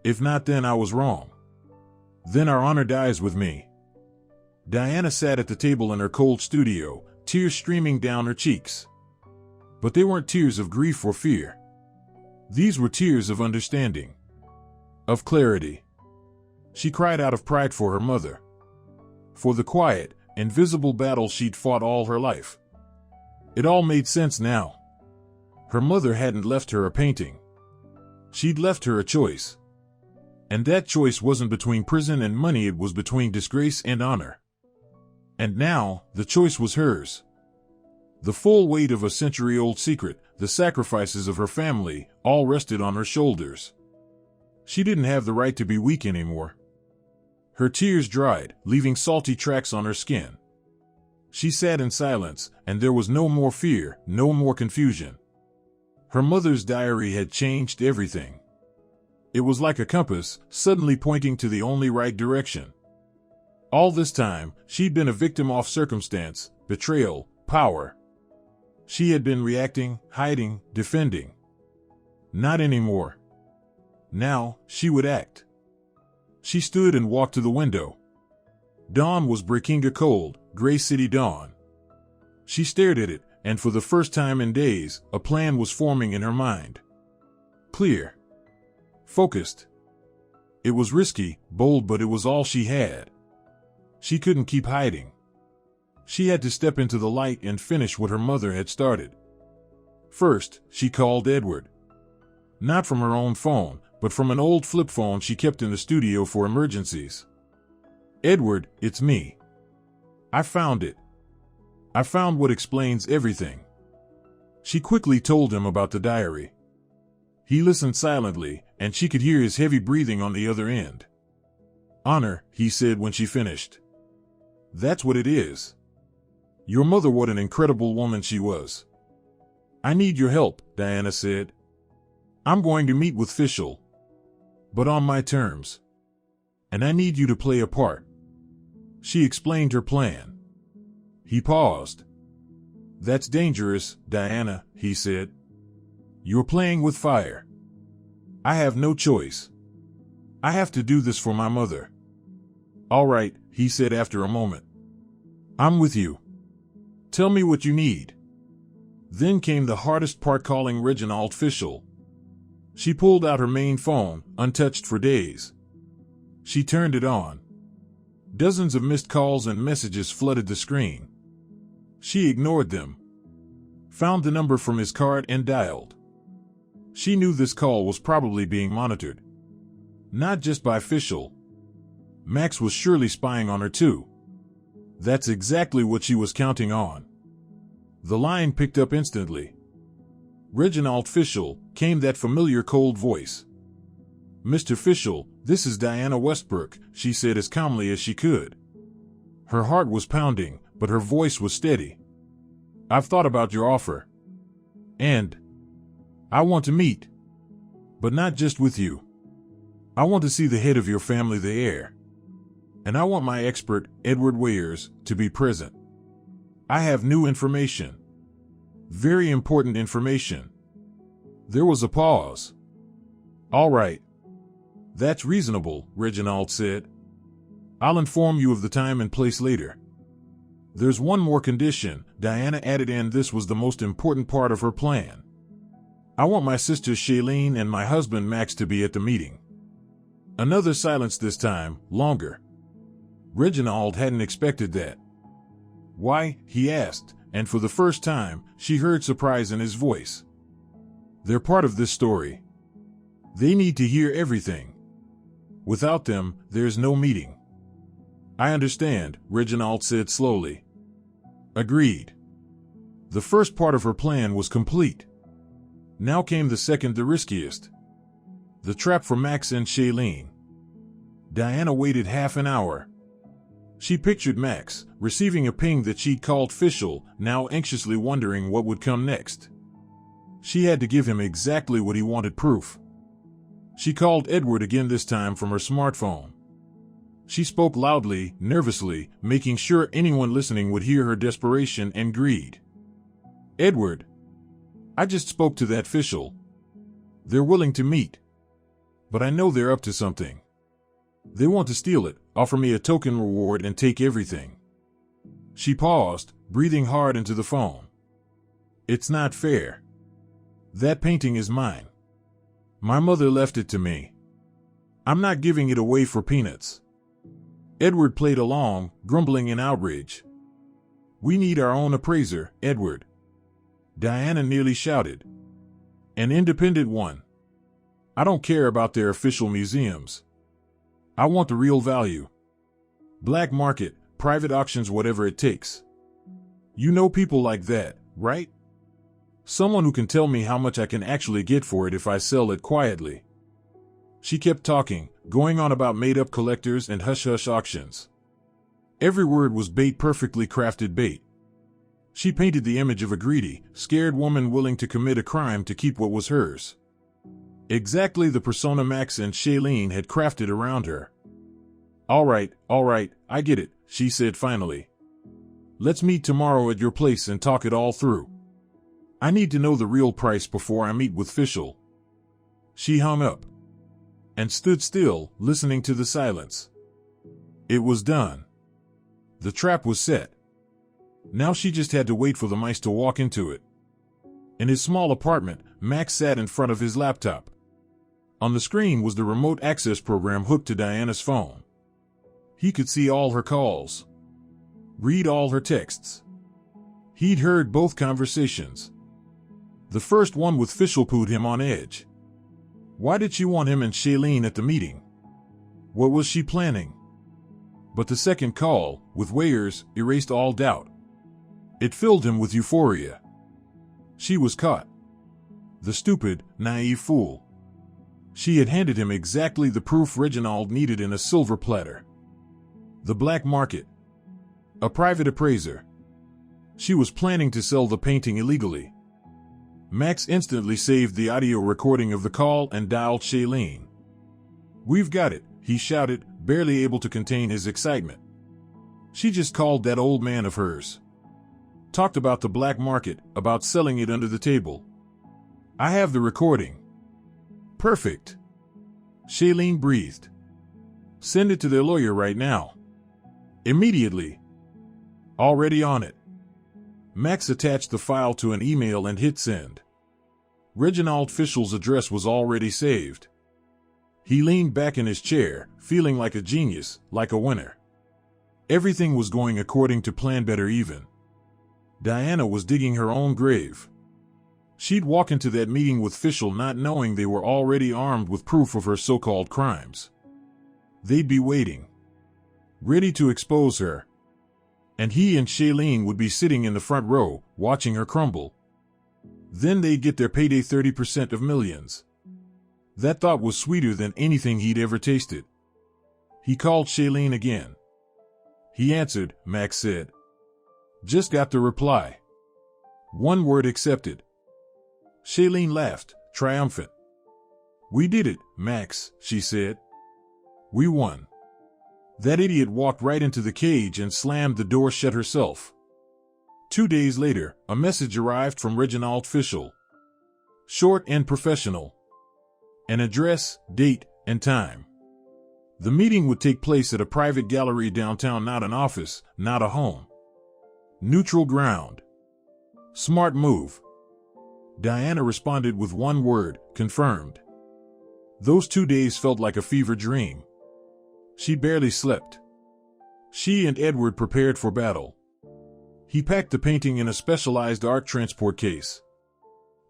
If not, then I was wrong. Then our honor dies with me. Diana sat at the table in her cold studio, tears streaming down her cheeks. But they weren't tears of grief or fear. These were tears of understanding. Of clarity. She cried out of pride for her mother. For the quiet, invisible battle she'd fought all her life. It all made sense now. Her mother hadn't left her a painting. She'd left her a choice. And that choice wasn't between prison and money, it was between disgrace and honor. And now, the choice was hers. The full weight of a century-old secret, the sacrifices of her family, all rested on her shoulders. She didn't have the right to be weak anymore. Her tears dried, leaving salty tracks on her skin. She sat in silence, and there was no more fear, no more confusion. Her mother's diary had changed everything. It was like a compass, suddenly pointing to the only right direction. All this time, she'd been a victim of circumstance, betrayal, power. She had been reacting, hiding, defending. Not anymore. Now, she would act. She stood and walked to the window. Dawn was breaking, a cold, gray city dawn. She stared at it, and for the first time in days, a plan was forming in her mind. Clear. Focused. It was risky, bold, but it was all she had. She couldn't keep hiding. She had to step into the light and finish what her mother had started. First, she called Edward. Not from her own phone, but from an old flip phone she kept in the studio for emergencies. Edward, it's me. I found it. I found what explains everything. She quickly told him about the diary. He listened silently, and she could hear his heavy breathing on the other end. Honor, he said when she finished. That's what it is. Your mother, what an incredible woman she was. I need your help, Diana said. I'm going to meet with Fischel. But on my terms. And I need you to play a part. She explained her plan. He paused. That's dangerous, Diana, he said. You're playing with fire. I have no choice. I have to do this for my mother. All right, he said after a moment. I'm with you. Tell me what you need. Then came the hardest part, calling Reginald Fischel. She pulled out her main phone, untouched for days. She turned it on. Dozens of missed calls and messages flooded the screen. She ignored them. Found the number from his card and dialed. She knew this call was probably being monitored. Not just by Fischel. Max was surely spying on her too. That's exactly what she was counting on. The line picked up instantly. Reginald Fischel, came that familiar cold voice. Mr. Fischel, this is Diana Westbrook, she said as calmly as she could. Her heart was pounding, but her voice was steady. I've thought about your offer. And I want to meet. But not just with you. I want to see the head of your family, the heir. And I want my expert, Edward Wayers, to be present. I have new information. Very important information. There was a pause. All right. That's reasonable, Reginald said. I'll inform you of the time and place later. There's one more condition, Diana added, and this was the most important part of her plan. I want my sister Shailene and my husband Max to be at the meeting. Another silence this time, longer. Reginald hadn't expected that. Why, he asked, and for the first time, she heard surprise in his voice. They're part of this story. They need to hear everything. Without them, there's no meeting. I understand, Reginald said slowly. Agreed. The first part of her plan was complete. Now came the second, the riskiest. The trap for Max and Shailene. Diana waited half an hour. She pictured Max, receiving a ping that she'd called Fischel, now anxiously wondering what would come next. She had to give him exactly what he wanted, proof. She called Edward again, this time from her smartphone. She spoke loudly, nervously, making sure anyone listening would hear her desperation and greed. "Edward, I just spoke to that official. They're willing to meet. But I know they're up to something. They want to steal it, offer me a token reward, and take everything." She paused, breathing hard into the phone. "It's not fair. That painting is mine. My mother left it to me. I'm not giving it away for peanuts." Edward played along, grumbling in outrage. "We need our own appraiser, Edward," Diana nearly shouted. "An independent one. I don't care about their official museums. I want the real value. Black market, private auctions, whatever it takes. You know people like that, right? Someone who can tell me how much I can actually get for it if I sell it quietly." She kept talking, going on about made-up collectors and hush-hush auctions. Every word was bait, perfectly crafted bait. She painted the image of a greedy, scared woman willing to commit a crime to keep what was hers. Exactly the persona Max and Shailene had crafted around her. All right, I get it," she said finally. "Let's meet tomorrow at your place and talk it all through. I need to know the real price before I meet with official." She hung up and stood still, listening to the silence. It was done. The trap was set. Now she just had to wait for the mice to walk into it. In his small apartment, Max sat in front of his laptop. On the screen was the remote access program hooked to Diana's phone. He could see all her calls, read all her texts. He'd heard both conversations. The first one with official put him on edge. Why did she want him and Shailene at the meeting? What was she planning? But the second call, with Weyers, erased all doubt. It filled him with euphoria. She was caught. The stupid, naive fool. She had handed him exactly the proof Reginald needed in a silver platter. The black market. A private appraiser. She was planning to sell the painting illegally. Max instantly saved the audio recording of the call and dialed Shailene. "We've got it," he shouted, barely able to contain his excitement. "She just called that old man of hers. Talked about the black market, about selling it under the table. I have the recording." "Perfect." Shailene breathed. "Send it to their lawyer right now." "Immediately." "Already on it." Max attached the file to an email and hit send. Reginald Fishel's address was already saved. He leaned back in his chair, feeling like a genius, like a winner. Everything was going according to plan, better even. Diana was digging her own grave. She'd walk into that meeting with Fischel not knowing they were already armed with proof of her so-called crimes. They'd be waiting, ready to expose her. And he and Shailene would be sitting in the front row, watching her crumble. Then they'd get their payday, 30% of millions. That thought was sweeter than anything he'd ever tasted. He called Shailene again. "He answered," Max said. "Just got the reply. One word, accepted." Shailene laughed, triumphant. "We did it, Max," she said. "We won." That idiot walked right into the cage and slammed the door shut herself. 2 days later, a message arrived from Reginald Fischel. Short and professional. An address, date, and time. The meeting would take place at a private gallery downtown, not an office, not a home. Neutral ground. Smart move. Diana responded with one word, confirmed. Those 2 days felt like a fever dream. She barely slept. She and Edward prepared for battle. He packed the painting in a specialized art transport case.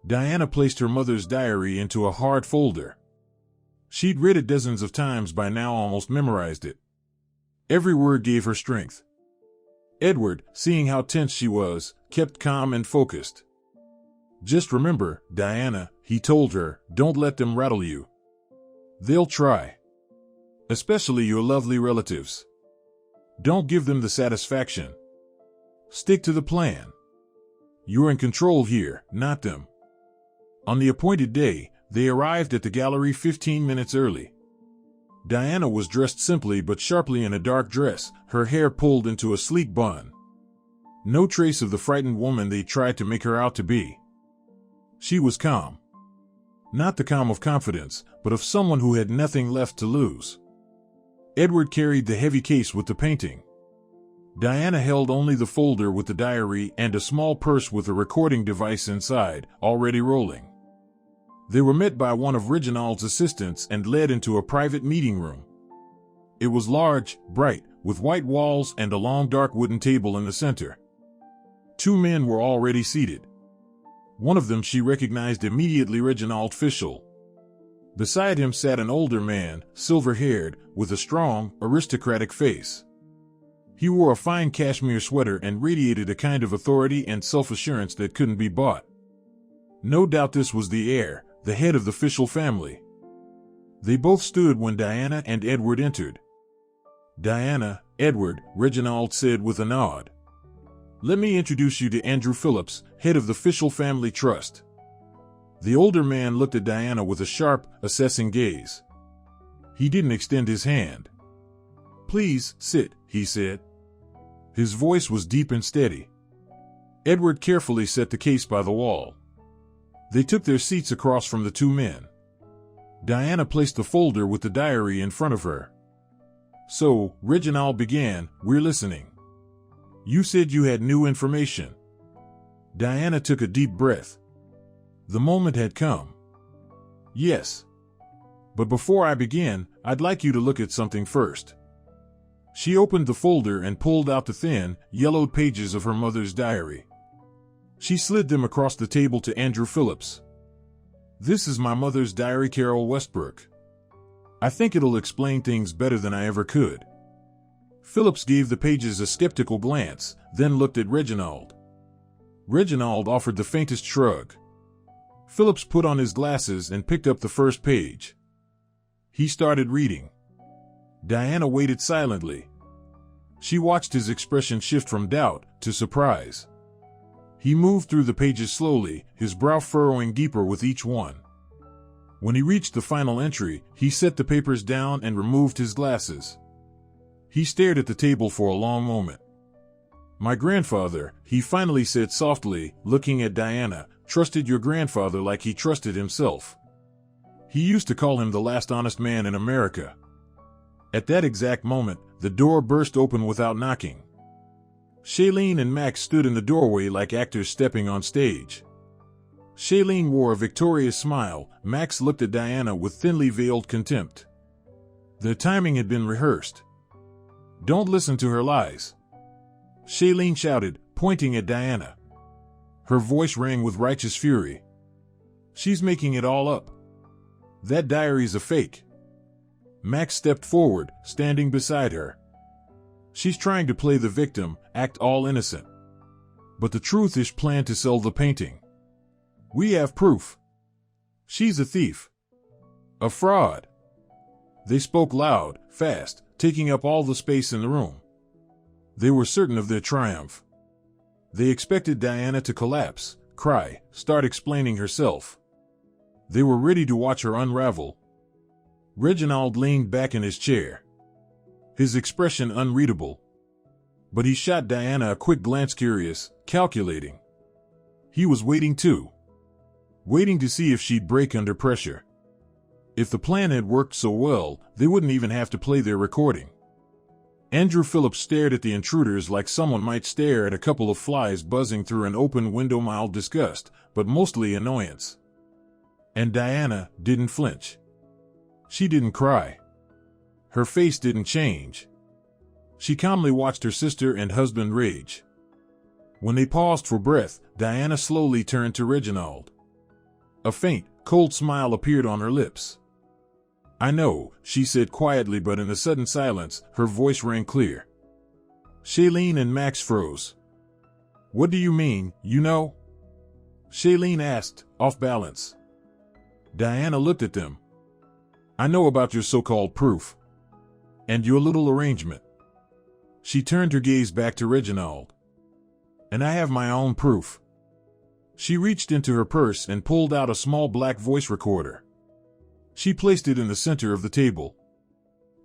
Diana placed her mother's diary into a hard folder. She'd read it dozens of times by now, almost memorized it. Every word gave her strength. Edward, seeing how tense she was, kept calm and focused. "Just remember, Diana," he told her, "don't let them rattle you. They'll try. Especially your lovely relatives. Don't give them the satisfaction. Stick to the plan. You're in control here, not them." On the appointed day, They arrived at the gallery 15 minutes early. Diana was dressed simply but sharply in a dark dress, her hair pulled into a sleek bun. No trace of the frightened woman they tried to make her out to be. She was calm. Not the calm of confidence, but of someone who had nothing left to lose. Edward carried the heavy case with the painting. Diana held only the folder with the diary and a small purse with a recording device inside, already rolling. They were met by one of Reginald's assistants and led into a private meeting room. It was large, bright, with white walls and a long dark wooden table in the center. 2 men were already seated. One of them she recognized immediately, Reginald Fishel. Beside him sat an older man, silver-haired, with a strong, aristocratic face. He wore a fine cashmere sweater and radiated a kind of authority and self-assurance that couldn't be bought. No doubt this was the heir, the head of the Fishel family. They both stood when Diana and Edward entered. "Diana, Edward," Reginald said with a nod. "Let me introduce you to Andrew Phillips, head of the Fishel Family Trust." The older man looked at Diana with a sharp, assessing gaze. He didn't extend his hand. "Please, sit," he said. His voice was deep and steady. Edward carefully set the case by the wall. They took their seats across from the 2 men. Diana placed the folder with the diary in front of her. "So," Reginald began, "we're listening. You said you had new information." Diana took a deep breath. The moment had come. "Yes. But before I begin, I'd like you to look at something first." She opened the folder and pulled out the thin, yellowed pages of her mother's diary. She slid them across the table to Andrew Phillips. "This is my mother's diary, Carol Westbrook. I think it'll explain things better than I ever could." Phillips gave the pages a skeptical glance, then looked at Reginald. Reginald offered the faintest shrug. Phillips put on his glasses and picked up the first page. He started reading. Diana waited silently. She watched his expression shift from doubt to surprise. He moved through the pages slowly, his brow furrowing deeper with each one. When he reached the final entry, he set the papers down and removed his glasses. He stared at the table for a long moment. "My grandfather," he finally said softly, looking at Diana, "trusted your grandfather like he trusted himself. He used to call him the last honest man in America." At that exact moment, the door burst open without knocking. Shailene and Max stood in the doorway like actors stepping on stage. Shailene wore a victorious smile. Max looked at Diana with thinly veiled contempt. Their timing had been rehearsed. "Don't listen to her lies," Shailene shouted, pointing at Diana. Her voice rang with righteous fury. "She's making it all up. That diary's a fake." Max stepped forward, standing beside her. "She's trying to play the victim, act all innocent. But the truth is planned to sell the painting. We have proof. She's a thief. A fraud." They spoke loud, fast, taking up all the space in the room. They were certain of their triumph. They expected Diana to collapse, cry, start explaining herself. They were ready to watch her unravel. Reginald leaned back in his chair, his expression unreadable. But he shot Diana a quick glance, curious, calculating. He was waiting too. Waiting to see if she'd break under pressure. If the plan had worked so well, they wouldn't even have to play their recording. Andrew Phillips stared at the intruders like someone might stare at a couple of flies buzzing through an open window, mild disgust, but mostly annoyance. And Diana didn't flinch. She didn't cry. Her face didn't change. She calmly watched her sister and husband rage. When they paused for breath, Diana slowly turned to Reginald. A faint, cold smile appeared on her lips. "I know," she said quietly, but in the sudden silence, her voice rang clear. Shailene and Max froze. "What do you mean, you know?" Shailene asked, off balance. Diana looked at them. "I know about your so-called proof. And your little arrangement." She turned her gaze back to Reginald. "And I have my own proof." She reached into her purse and pulled out a small black voice recorder. She placed it in the center of the table.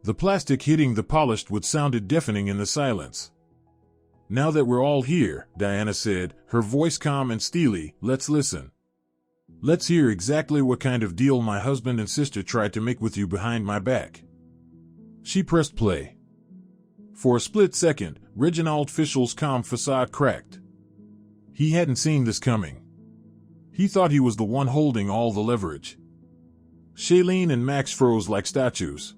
The plastic hitting the polished wood sounded deafening in the silence. "Now that we're all here," Diana said, her voice calm and steely, "let's listen. Let's hear exactly what kind of deal my husband and sister tried to make with you behind my back." She pressed play. For a split second, Reginald Fischel's calm facade cracked. He hadn't seen this coming. He thought he was the one holding all the leverage. Shailene and Max froze like statues.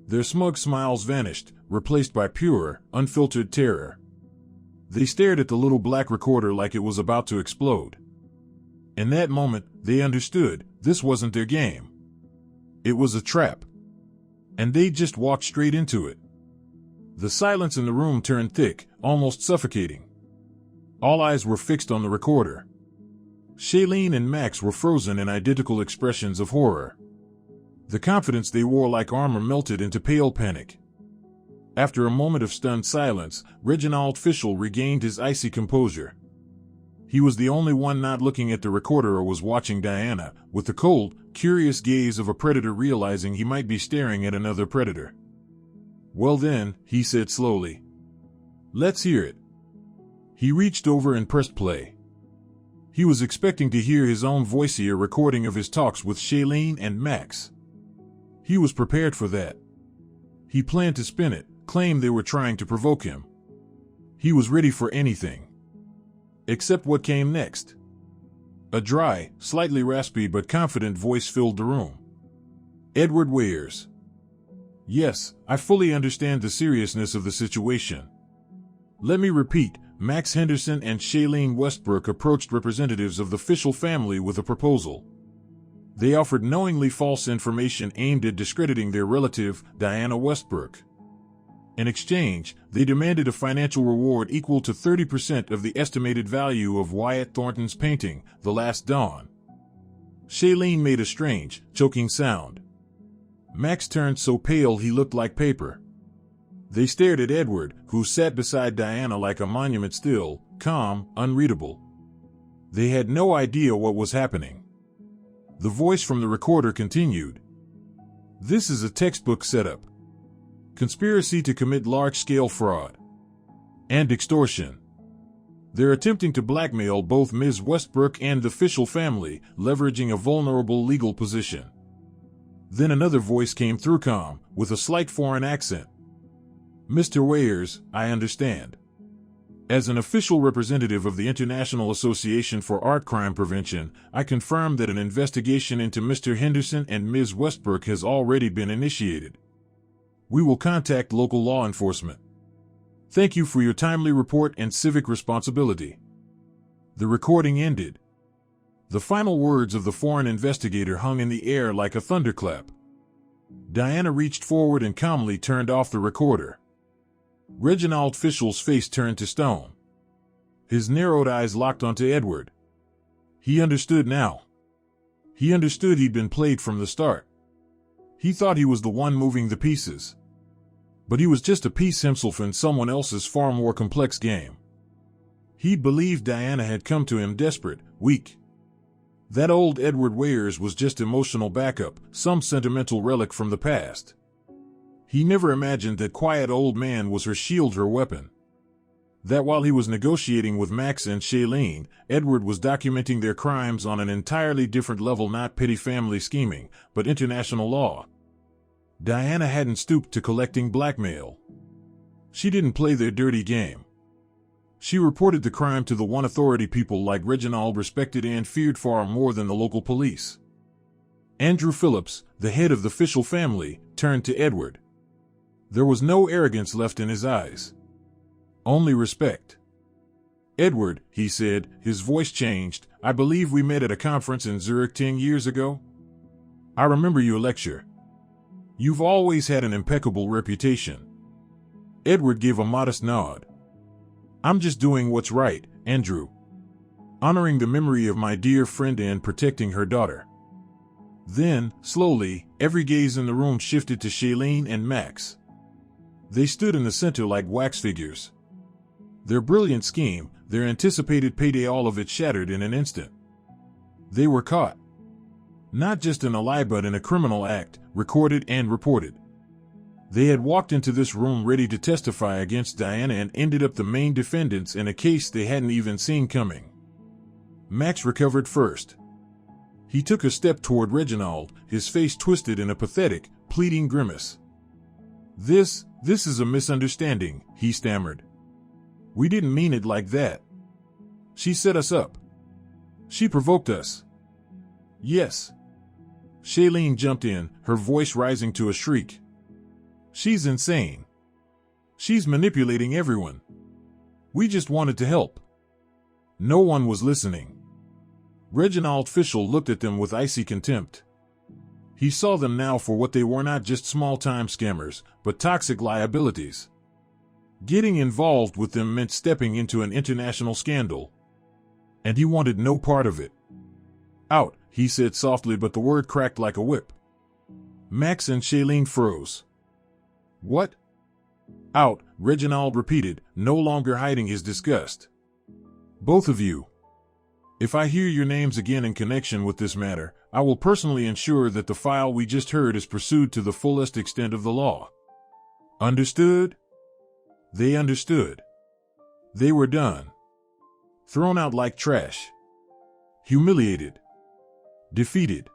Their smug smiles vanished, replaced by pure, unfiltered terror. They stared at the little black recorder like it was about to explode. In that moment, they understood this wasn't their game. It was a trap. And they just walked straight into it. The silence in the room turned thick, almost suffocating. All eyes were fixed on the recorder. Shailene and Max were frozen in identical expressions of horror. The confidence they wore like armor melted into pale panic. After a moment of stunned silence, Reginald Fischel regained his icy composure. He was the only one not looking at the recorder or was watching Diana, with the cold, curious gaze of a predator realizing he might be staring at another predator. "Well then," he said slowly. "Let's hear it." He reached over and pressed play. He was expecting to hear his own voice hear a recording of his talks with Shailene and Max. He was prepared for that. He planned to spin it, claim they were trying to provoke him. He was ready for anything. Except what came next. A dry, slightly raspy but confident voice filled the room. "Edward Weyers." "Yes, I fully understand the seriousness of the situation. Let me repeat, Max Henderson and Shailene Westbrook approached representatives of the Fischel family with a proposal. They offered knowingly false information aimed at discrediting their relative, Diana Westbrook. In exchange, they demanded a financial reward equal to 30% of the estimated value of Wyatt Thornton's painting, The Last Dawn." Shailene made a strange, choking sound. Max turned so pale he looked like paper. They stared at Edward, who sat beside Diana like a monument still, calm, unreadable. They had no idea what was happening. The voice from the recorder continued. "This is a textbook setup. Conspiracy to commit large-scale fraud. And extortion. They're attempting to blackmail both Ms. Westbrook and the Fischel family, leveraging a vulnerable legal position." Then another voice came through calm, with a slight foreign accent. "Mr. Weyers, I understand. As an official representative of the International Association for Art Crime Prevention, I confirm that an investigation into Mr. Henderson and Ms. Westbrook has already been initiated. We will contact local law enforcement. Thank you for your timely report and civic responsibility." The recording ended. The final words of the foreign investigator hung in the air like a thunderclap. Diana reached forward and calmly turned off the recorder. Reginald Fischel's face turned to stone. His narrowed eyes locked onto Edward. He understood now. He understood he'd been played from the start. He thought he was the one moving the pieces. But he was just a piece himself in someone else's far more complex game. He believed Diana had come to him desperate, weak. That old Edward Weyers was just emotional backup, some sentimental relic from the past. He never imagined that quiet old man was her shield, her weapon. That while he was negotiating with Max and Shailene, Edward was documenting their crimes on an entirely different level, not petty family scheming, but international law. Diana hadn't stooped to collecting blackmail. She didn't play their dirty game. She reported the crime to the one authority people like Reginald respected and feared far more than the local police. Andrew Phillips, the head of the Fischel family, turned to Edward. There was no arrogance left in his eyes. Only respect. "Edward," he said, his voice changed, "I believe we met at a conference in Zurich 10 years ago. I remember your lecture. You've always had an impeccable reputation." Edward gave a modest nod. "I'm just doing what's right, Andrew. Honoring the memory of my dear friend and protecting her daughter." Then, slowly, every gaze in the room shifted to Shailene and Max. They stood in the center like wax figures. Their brilliant scheme, their anticipated payday, all of it shattered in an instant. They were caught. Not just in a lie but in a criminal act, recorded and reported. They had walked into this room ready to testify against Diana and ended up the main defendants in a case they hadn't even seen coming. Max recovered first. He took a step toward Reginald, his face twisted in a pathetic, pleading grimace. This is a misunderstanding," he stammered. "We didn't mean it like that. She set us up. She provoked us." "Yes." Shailene jumped in, her voice rising to a shriek. "She's insane. She's manipulating everyone. We just wanted to help." No one was listening. Reginald Fishel looked at them with icy contempt. He saw them now for what they were, not just small-time scammers, but toxic liabilities. Getting involved with them meant stepping into an international scandal. And he wanted no part of it. "Out," he said softly, but the word cracked like a whip. Max and Shailene froze. "What?" "Out," Reginald repeated, no longer hiding his disgust. "Both of you. If I hear your names again in connection with this matter, I will personally ensure that the file we just heard is pursued to the fullest extent of the law." Understood? They understood. They were done. Thrown out like trash. Humiliated. Defeated.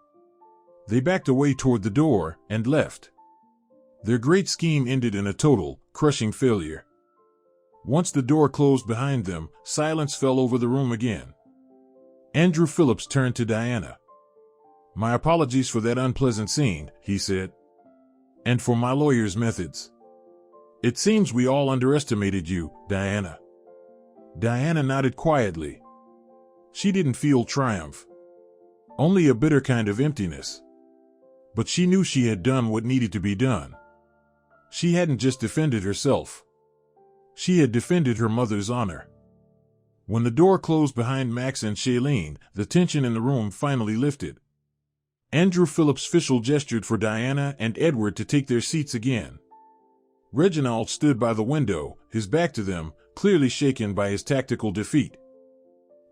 They backed away toward the door and left. Their great scheme ended in a total, crushing failure. Once the door closed behind them, silence fell over the room again. Andrew Phillips turned to Diana. "My apologies for that unpleasant scene," he said. "And for my lawyer's methods. It seems we all underestimated you, Diana." Diana nodded quietly. She didn't feel triumph. Only a bitter kind of emptiness. But she knew she had done what needed to be done. She hadn't just defended herself. She had defended her mother's honor. When the door closed behind Max and Shailene, the tension in the room finally lifted. Andrew Phillips Fishel gestured for Diana and Edward to take their seats again. Reginald stood by the window, his back to them, clearly shaken by his tactical defeat.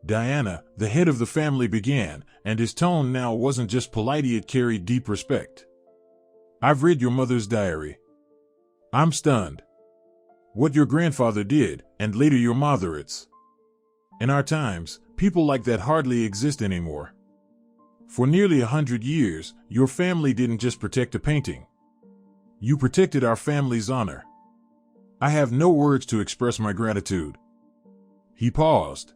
"Diana," the head of the family began, and his tone now wasn't just polite, it carried deep respect. "I've read your mother's diary. I'm stunned. What your grandfather did, and later your Margaret's. In our times, people like that hardly exist anymore. For nearly 100 years, your family didn't just protect a painting. You protected our family's honor. I have no words to express my gratitude." He paused.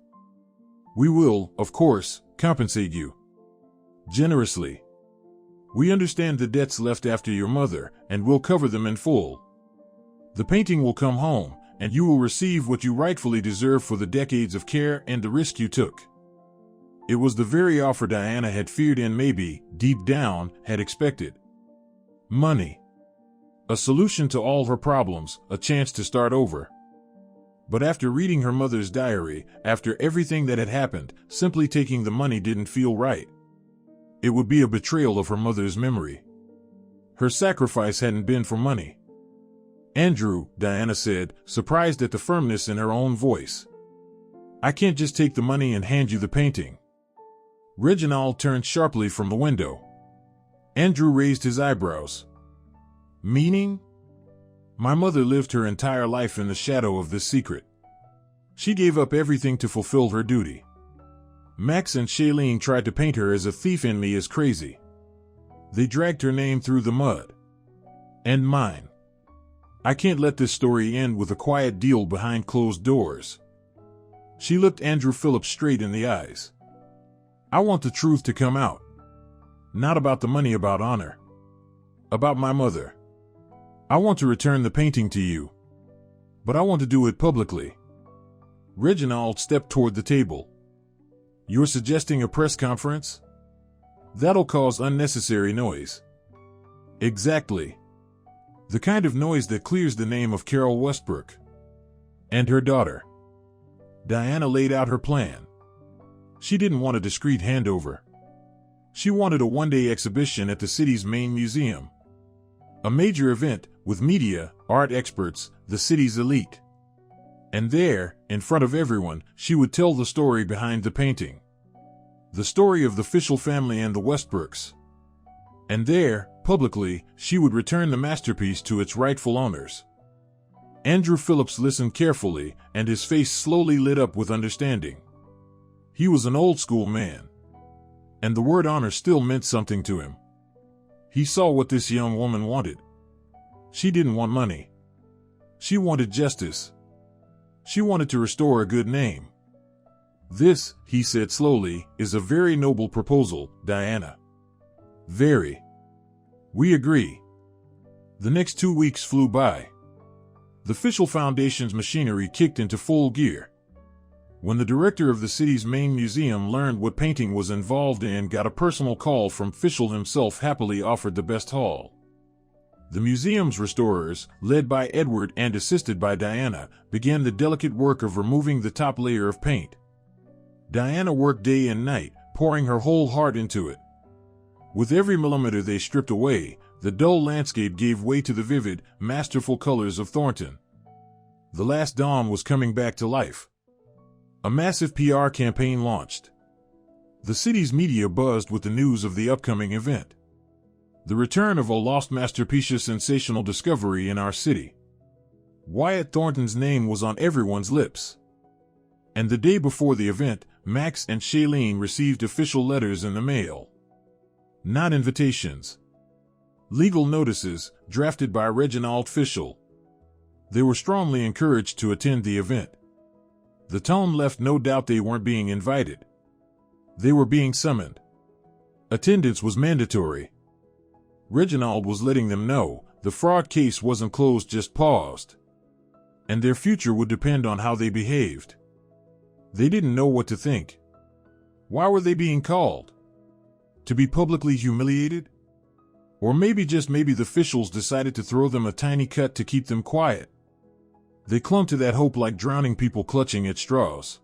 "We will, of course, compensate you. Generously. We understand the debts left after your mother, and we'll cover them in full. The painting will come home, and you will receive what you rightfully deserve for the decades of care and the risk you took." It was the very offer Diana had feared and maybe, deep down, had expected. Money. A solution to all her problems, a chance to start over. But after reading her mother's diary, after everything that had happened, simply taking the money didn't feel right. It would be a betrayal of her mother's memory. Her sacrifice hadn't been for money. "Andrew," Diana said, surprised at the firmness in her own voice. "I can't just take the money and hand you the painting." Reginald turned sharply from the window. Andrew raised his eyebrows. "Meaning?" "My mother lived her entire life in the shadow of this secret. She gave up everything to fulfill her duty. Max and Shailene tried to paint her as a thief and me as crazy. They dragged her name through the mud. And mine. I can't let this story end with a quiet deal behind closed doors." She looked Andrew Phillips straight in the eyes. "I want the truth to come out. Not about the money, about honor. About my mother. I want to return the painting to you. But I want to do it publicly." Reginald stepped toward the table. "You're suggesting a press conference? That'll cause unnecessary noise." "Exactly. The kind of noise that clears the name of Carol Westbrook. And her daughter." Diana laid out her plan. She didn't want a discreet handover. She wanted a one-day exhibition at the city's main museum. A major event, with media, art experts, the city's elite. And there, in front of everyone, she would tell the story behind the painting. The story of the Fishel family and the Westbrooks. And there, publicly, she would return the masterpiece to its rightful owners. Andrew Phillips listened carefully, and his face slowly lit up with understanding. He was an old-school man, and the word honor still meant something to him. He saw what this young woman wanted. She didn't want money. She wanted justice. She wanted to restore a good name. This, he said slowly, is a very noble proposal, Diana. Very. We agree. The next 2 weeks flew by. The Fischel Foundation's machinery kicked into full gear. When the director of the city's main museum learned what painting was involved in, got a personal call from Fischel himself, happily offered the best haul. The museum's restorers, led by Edward and assisted by Diana, began the delicate work of removing the top layer of paint. Diana worked day and night, pouring her whole heart into it. With every millimeter they stripped away, the dull landscape gave way to the vivid, masterful colors of Thornton. The last dawn was coming back to life. A massive PR campaign launched. The city's media buzzed with the news of the upcoming event. The return of a lost masterpiece, a sensational discovery in our city. Wyatt Thornton's name was on everyone's lips. And the day before the event, Max and Shailene received official letters in the mail. Not invitations. Legal notices, drafted by Reginald Fischel. They were strongly encouraged to attend the event. The tone left no doubt they weren't being invited. They were being summoned. Attendance was mandatory. Reginald was letting them know the fraud case wasn't closed, just paused. And their future would depend on how they behaved. They didn't know what to think. Why were they being called? To be publicly humiliated? Or maybe, just maybe, the Fischels decided to throw them a tiny cut to keep them quiet. They clung to that hope like drowning people clutching at straws.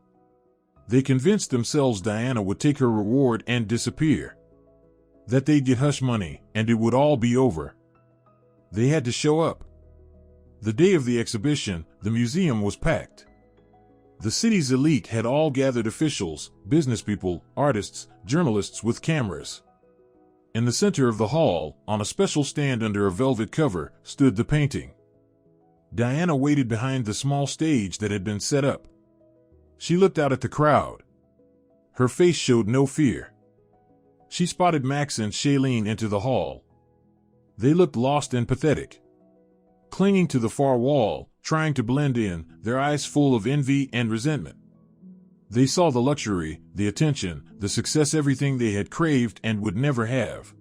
They convinced themselves Diana would take her reward and disappear. That they'd get hush money, and it would all be over. They had to show up. The day of the exhibition, the museum was packed. The city's elite had all gathered: officials, businesspeople, artists, journalists with cameras. In the center of the hall, on a special stand under a velvet cover, stood the painting. Diana waited behind the small stage that had been set up. She looked out at the crowd. Her face showed no fear. She spotted Max and Shailene enter the hall. They looked lost and pathetic. Clinging to the far wall, trying to blend in, their eyes full of envy and resentment. They saw the luxury, the attention, the success, everything they had craved and would never have.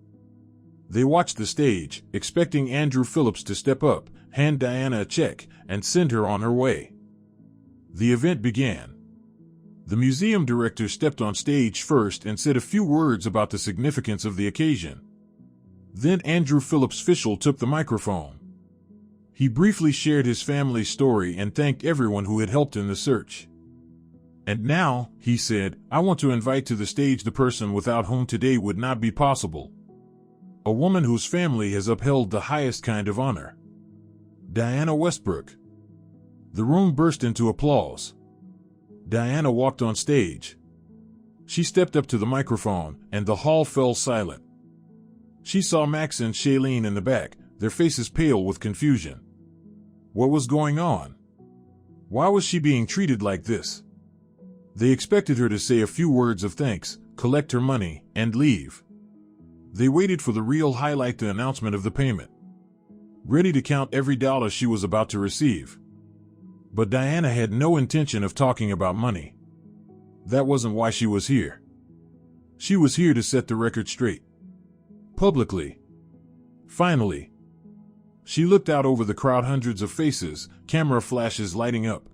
They watched the stage, expecting Andrew Phillips to step up, hand Diana a check, and send her on her way. The event began. The museum director stepped on stage first and said a few words about the significance of the occasion. Then Andrew Phillips Fischel took the microphone. He briefly shared his family's story and thanked everyone who had helped in the search. And now, he said, I want to invite to the stage the person without whom today would not be possible. A woman whose family has upheld the highest kind of honor. Diana Westbrook. The room burst into applause. Diana walked on stage. She stepped up to the microphone, and the hall fell silent. She saw Max and Shailene in the back, their faces pale with confusion. What was going on? Why was she being treated like this? They expected her to say a few words of thanks, collect her money, and leave. They waited for the real highlight, the announcement of the payment. Ready to count every dollar she was about to receive. But Diana had no intention of talking about money. That wasn't why she was here. She was here to set the record straight. Publicly. Finally. She looked out over the crowd, hundreds of faces, camera flashes lighting up.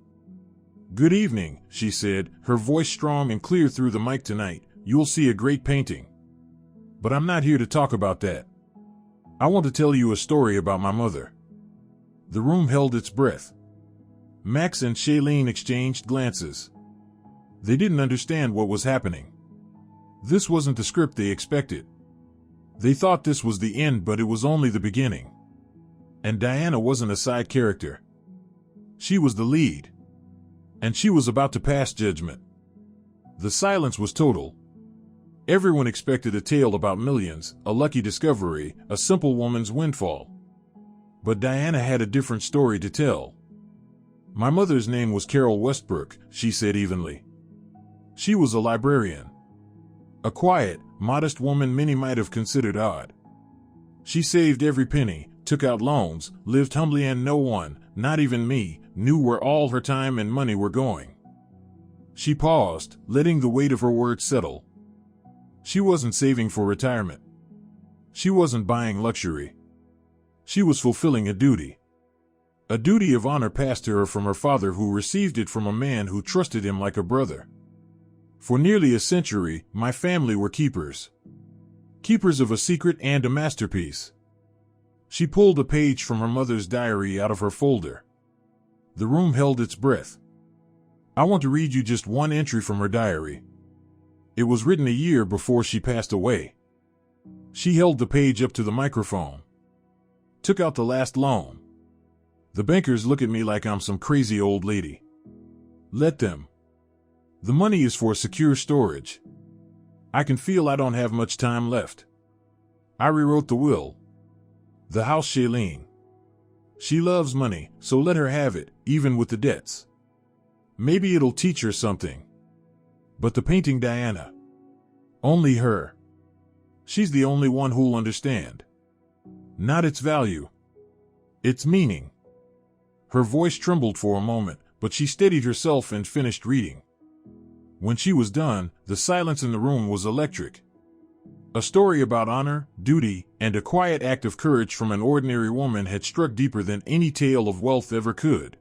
Good evening, she said, her voice strong and clear through the mic. Tonight, you'll see a great painting. But I'm not here to talk about that. I want to tell you a story about my mother. The room held its breath. Max and Shailene exchanged glances. They didn't understand what was happening. This wasn't the script they expected. They thought this was the end, but it was only the beginning. And Diana wasn't a side character. She was the lead. And she was about to pass judgment. The silence was total. Everyone expected a tale about millions, a lucky discovery, a simple woman's windfall. But Diana had a different story to tell. My mother's name was Carol Westbrook, she said evenly. She was a librarian. A quiet, modest woman many might have considered odd. She saved every penny, took out loans, lived humbly, and no one, not even me, knew where all her time and money were going. She paused, letting the weight of her words settle. She wasn't saving for retirement. She wasn't buying luxury. She was fulfilling a duty. A duty of honor passed to her from her father, who received it from a man who trusted him like a brother. For nearly a century, my family were keepers. Keepers of a secret and a masterpiece. She pulled a page from her mother's diary out of her folder. The room held its breath. I want to read you just one entry from her diary. It was written a year before she passed away. She held the page up to the microphone. Took out the last loan. The bankers look at me like I'm some crazy old lady. Let them. The money is for secure storage. I can feel I don't have much time left. I rewrote the will. The house, Shailene. She loves money, so let her have it, even with the debts. Maybe it'll teach her something. But the painting, Diana. Only her. She's the only one who'll understand. Not its value. Its meaning. Her voice trembled for a moment, but she steadied herself and finished reading. When she was done, the silence in the room was electric. A story about honor, duty, and a quiet act of courage from an ordinary woman had struck deeper than any tale of wealth ever could.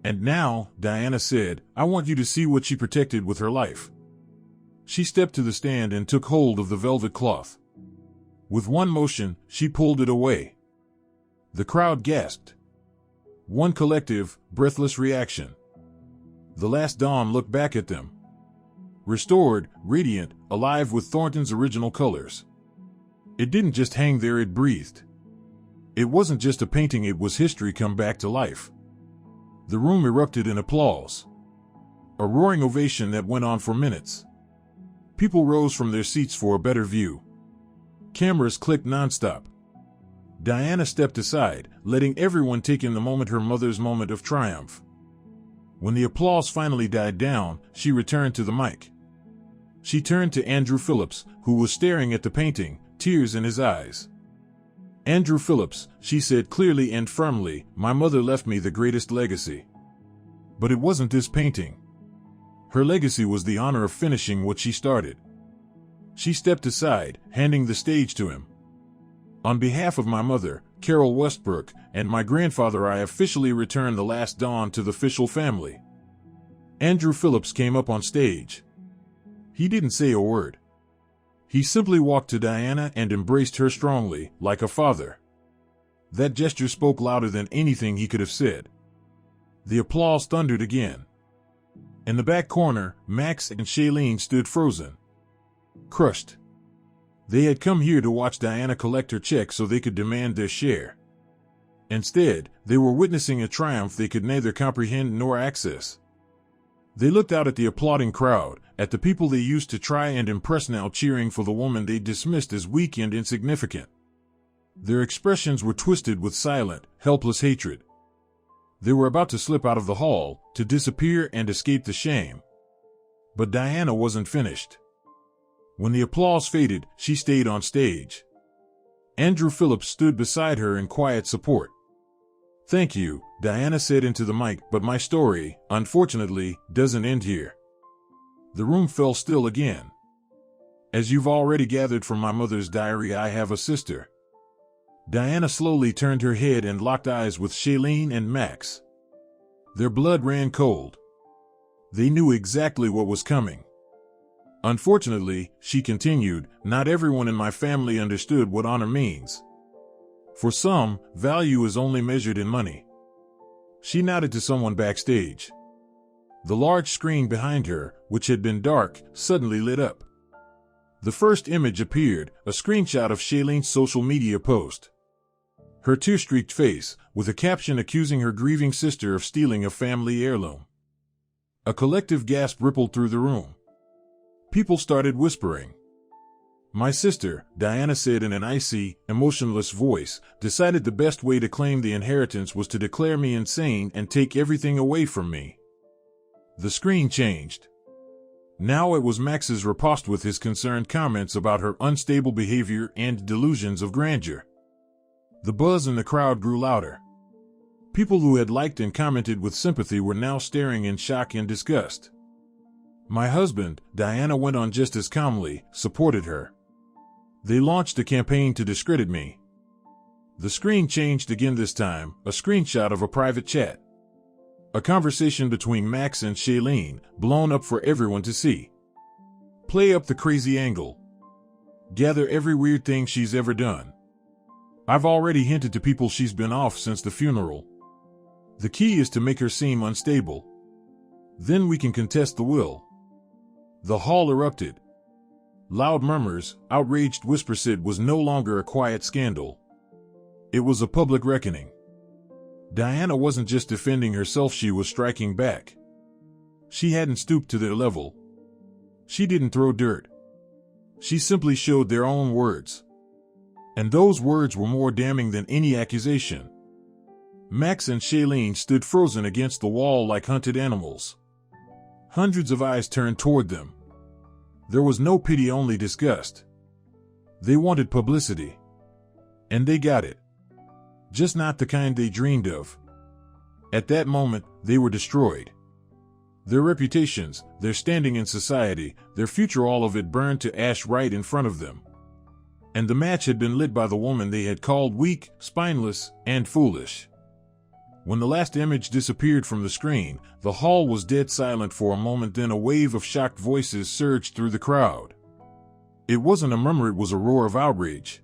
And now, Diana said, I want you to see what she protected with her life. She stepped to the stand and took hold of the velvet cloth. With one motion, she pulled it away. The crowd gasped. One collective, breathless reaction. The last dawn looked back at them. Restored, radiant, alive with Thornton's original colors. It didn't just hang there, it breathed. It wasn't just a painting, it was history come back to life. The room erupted in applause. A roaring ovation that went on for minutes. People rose from their seats for a better view. Cameras clicked nonstop. Diana stepped aside, letting everyone take in the moment, her mother's moment of triumph. When the applause finally died down, she returned to the mic. She turned to Andrew Phillips, who was staring at the painting, tears in his eyes. Andrew Phillips, she said clearly and firmly, my mother left me the greatest legacy. But it wasn't this painting. Her legacy was the honor of finishing what she started. She stepped aside, handing the stage to him. On behalf of my mother, Carol Westbrook, and my grandfather, I officially return the last dawn to the Fischel family. Andrew Phillips came up on stage. He didn't say a word. He simply walked to Diana and embraced her strongly, like a father. That gesture spoke louder than anything he could have said. The applause thundered again. In the back corner, Max and Shailene stood frozen. Crushed. They had come here to watch Diana collect her check so they could demand their share. Instead, they were witnessing a triumph they could neither comprehend nor access. They looked out at the applauding crowd, at the people they used to try and impress now cheering for the woman they dismissed as weak and insignificant. Their expressions were twisted with silent, helpless hatred. They were about to slip out of the hall, to disappear and escape the shame. But Diana wasn't finished. When the applause faded, she stayed on stage. Andrew Phillips stood beside her in quiet support. Thank you, Diana said into the mic, but my story, unfortunately, doesn't end here. The room fell still again. As you've already gathered from my mother's diary, I have a sister. Diana slowly turned her head and locked eyes with Shailene and Max. Their blood ran cold. They knew exactly what was coming. Unfortunately, she continued, not everyone in my family understood what honor means. For some, value is only measured in money. She nodded to someone backstage. The large screen behind her, which had been dark, suddenly lit up. The first image appeared, a screenshot of Shailene's social media post. Her tear-streaked face, with a caption accusing her grieving sister of stealing a family heirloom. A collective gasp rippled through the room. People started whispering. My sister, Diana said in an icy, emotionless voice, decided the best way to claim the inheritance was to declare me insane and take everything away from me. The screen changed. Now it was Max's riposte with his concerned comments about her unstable behavior and delusions of grandeur. The buzz in the crowd grew louder. People who had liked and commented with sympathy were now staring in shock and disgust. My husband, Diana went on just as calmly, supported her. They launched a campaign to discredit me. The screen changed again this time, a screenshot of a private chat. A conversation between Max and Shailene, blown up for everyone to see. Play up the crazy angle. Gather every weird thing she's ever done. I've already hinted to people she's been off since the funeral. The key is to make her seem unstable. Then we can contest the will. The hall erupted. Loud murmurs, outraged whispers said was no longer a quiet scandal. It was a public reckoning. Diana wasn't just defending herself, she was striking back. She hadn't stooped to their level. She didn't throw dirt. She simply showed their own words. And those words were more damning than any accusation. Max and Shailene stood frozen against the wall like hunted animals. Hundreds of eyes turned toward them. There was no pity, only disgust. They wanted publicity. And they got it. Just not the kind they dreamed of. At that moment, they were destroyed. Their reputations, their standing in society, their future, all of it burned to ash right in front of them. And the match had been lit by the woman they had called weak, spineless, and foolish. When the last image disappeared from the screen, the hall was dead silent for a moment, then a wave of shocked voices surged through the crowd. It wasn't a murmur, it was a roar of outrage.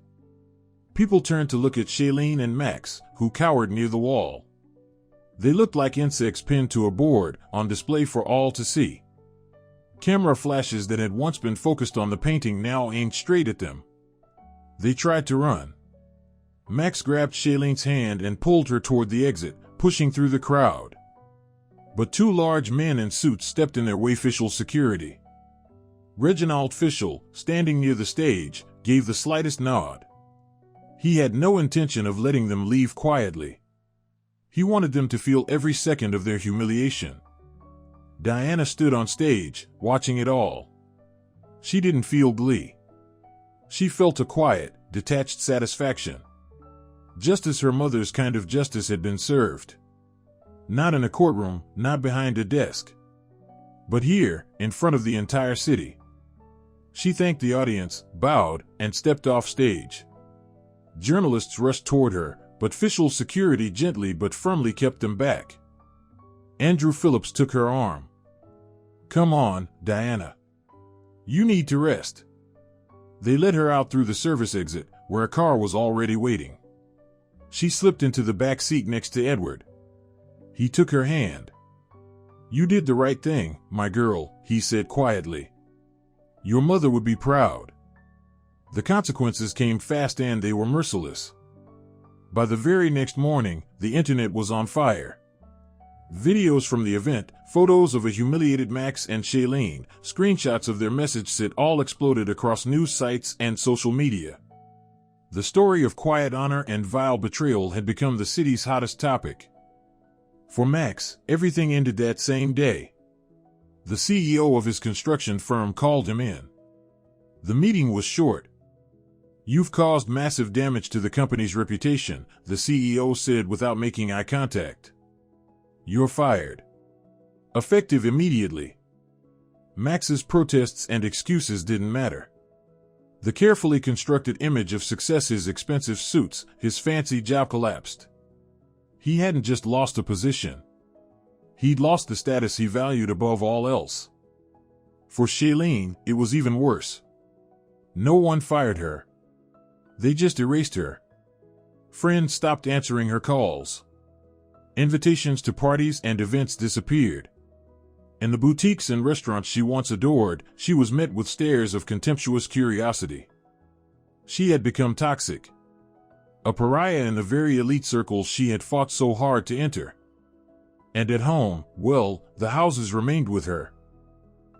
People turned to look at Shailene and Max, who cowered near the wall. They looked like insects pinned to a board, on display for all to see. Camera flashes that had once been focused on the painting now aimed straight at them. They tried to run. Max grabbed Shailene's hand and pulled her toward the exit, pushing through the crowd. But two large men in suits stepped in their way. Official security. Reginald Fishel, standing near the stage, gave the slightest nod. He had no intention of letting them leave quietly. He wanted them to feel every second of their humiliation. Diana stood on stage, watching it all. She didn't feel glee. She felt a quiet, detached satisfaction. Just as her mother's kind of justice had been served. Not in a courtroom, not behind a desk. But here, in front of the entire city. She thanked the audience, bowed, and stepped off stage. Journalists rushed toward her, but Fishel's security gently but firmly kept them back. Andrew Phillips took her arm. "Come on, Diana. You need to rest." They led her out through the service exit, where a car was already waiting. She slipped into the back seat next to Edward. He took her hand. "You did the right thing, my girl," he said quietly. "Your mother would be proud." The consequences came fast and they were merciless. By the very next morning, the internet was on fire. Videos from the event, photos of a humiliated Max and Shailene, screenshots of their message set all exploded across news sites and social media. The story of quiet honor and vile betrayal had become the city's hottest topic. For Max, everything ended that same day. The CEO of his construction firm called him in. The meeting was short. "You've caused massive damage to the company's reputation," the CEO said without making eye contact. "You're fired. Effective immediately." Max's protests and excuses didn't matter. The carefully constructed image of success, his expensive suits, his fancy job collapsed. He hadn't just lost a position. He'd lost the status he valued above all else. For Shailene, it was even worse. No one fired her. They just erased her. Friends stopped answering her calls. Invitations to parties and events disappeared. In the boutiques and restaurants she once adored, she was met with stares of contemptuous curiosity. She had become toxic. A pariah in the very elite circles she had fought so hard to enter. And at home, well, the houses remained with her.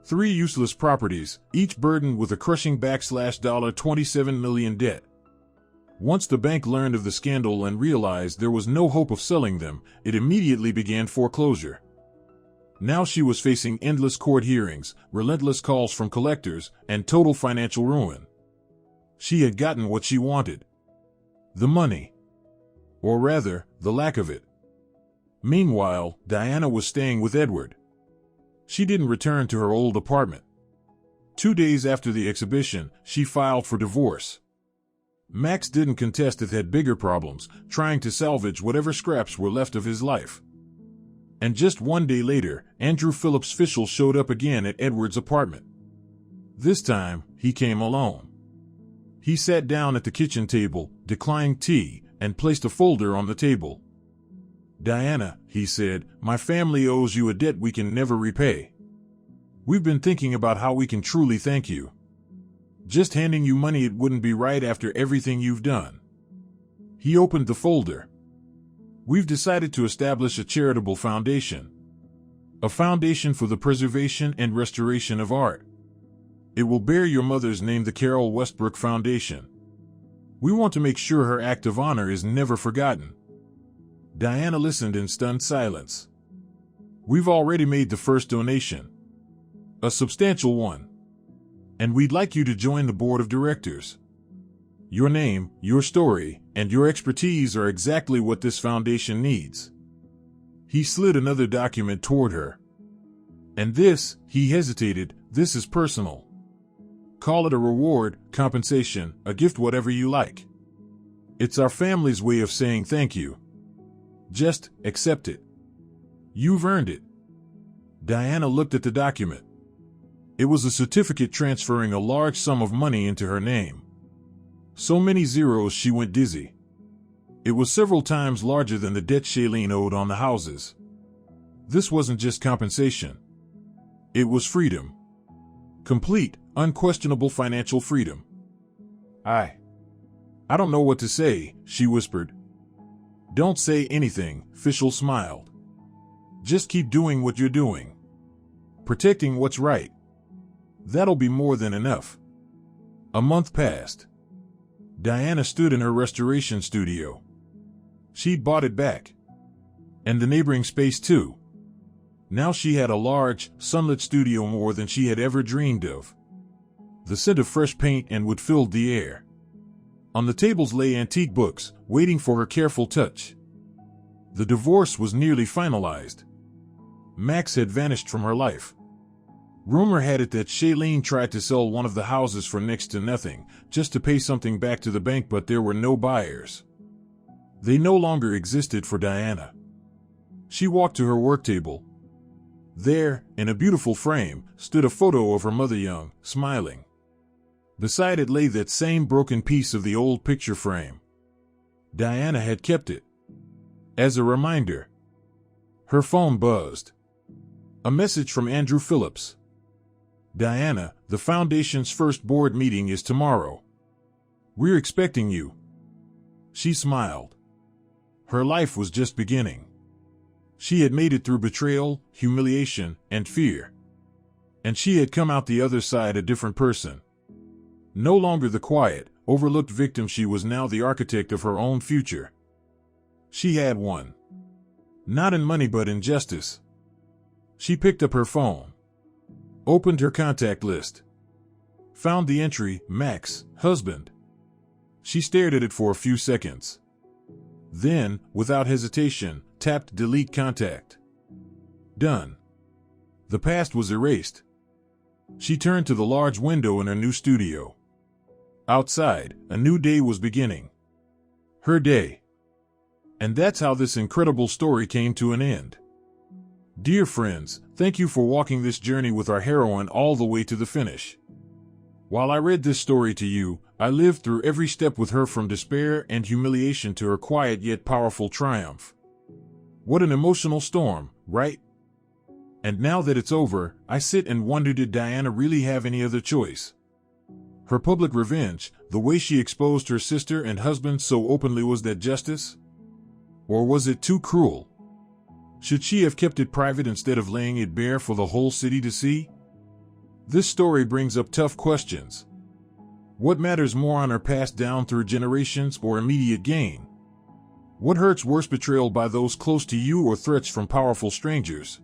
3 useless properties, each burdened with a crushing $27 million debt. Once the bank learned of the scandal and realized there was no hope of selling them, it immediately began foreclosure. Now she was facing endless court hearings, relentless calls from collectors, and total financial ruin. She had gotten what she wanted. The money. Or rather, the lack of it. Meanwhile, Diana was staying with Edward. She didn't return to her old apartment. 2 days after the exhibition, she filed for divorce. Max didn't contest it, had bigger problems, trying to salvage whatever scraps were left of his life. And just 1 day later, Andrew Phillips Fischel showed up again at Edward's apartment. This time, he came alone. He sat down at the kitchen table, declined tea, and placed a folder on the table. "Diana," he said, "my family owes you a debt we can never repay. We've been thinking about how we can truly thank you. Just handing you money, it wouldn't be right after everything you've done." He opened the folder. "We've decided to establish a charitable foundation. A foundation for the preservation and restoration of art. It will bear your mother's name, the Carol Westbrook Foundation. We want to make sure her act of honor is never forgotten." Diana listened in stunned silence. "We've already made the first donation. A substantial one. And we'd like you to join the board of directors. Your name, your story, and your expertise are exactly what this foundation needs." He slid another document toward her. "And this," he hesitated, "this is personal. Call it a reward, compensation, a gift, whatever you like. It's our family's way of saying thank you. Just accept it. You've earned it." Diana looked at the document. It was a certificate transferring a large sum of money into her name. So many zeros she went dizzy. It was several times larger than the debt Shailene owed on the houses. This wasn't just compensation. It was freedom. Complete, unquestionable financial freedom. I don't know what to say," she whispered. "Don't say anything," Fischel smiled. "Just keep doing what you're doing. Protecting what's right. That'll be more than enough." A month passed. Diana stood in her restoration studio. She'd bought it back. And the neighboring space too. Now she had a large, sunlit studio, more than she had ever dreamed of. The scent of fresh paint and wood filled the air. On the tables lay antique books, waiting for her careful touch. The divorce was nearly finalized. Max had vanished from her life. Rumor had it that Shailene tried to sell one of the houses for next to nothing, just to pay something back to the bank, but there were no buyers. They no longer existed for Diana. She walked to her work table. There, in a beautiful frame, stood a photo of her mother, young, smiling. Beside it lay that same broken piece of the old picture frame. Diana had kept it. As a reminder. Her phone buzzed. A message from Andrew Phillips. "Diana, the foundation's first board meeting is tomorrow. We're expecting you." She smiled. Her life was just beginning. She had made it through betrayal, humiliation, and fear. And she had come out the other side a different person. No longer the quiet, overlooked victim, she was now the architect of her own future. She had won. Not in money, but in justice. She picked up her phone. Opened her contact list. Found the entry, Max, husband. She stared at it for a few seconds. Then, without hesitation, tapped delete contact. Done. The past was erased. She turned to the large window in her new studio. Outside, a new day was beginning. Her day. And that's how this incredible story came to an end. Dear friends, thank you for walking this journey with our heroine all the way to the finish. While I read this story to you, I lived through every step with her, from despair and humiliation to her quiet yet powerful triumph. What an emotional storm, right? And now that it's over, I sit and wonder, did Diana really have any other choice? Her public revenge, the way she exposed her sister and husband so openly, was that justice? Or was it too cruel? Should she have kept it private instead of laying it bare for the whole city to see? This story brings up tough questions. What matters more, honor passed down through generations or immediate gain? What hurts worse, betrayal by those close to you or threats from powerful strangers?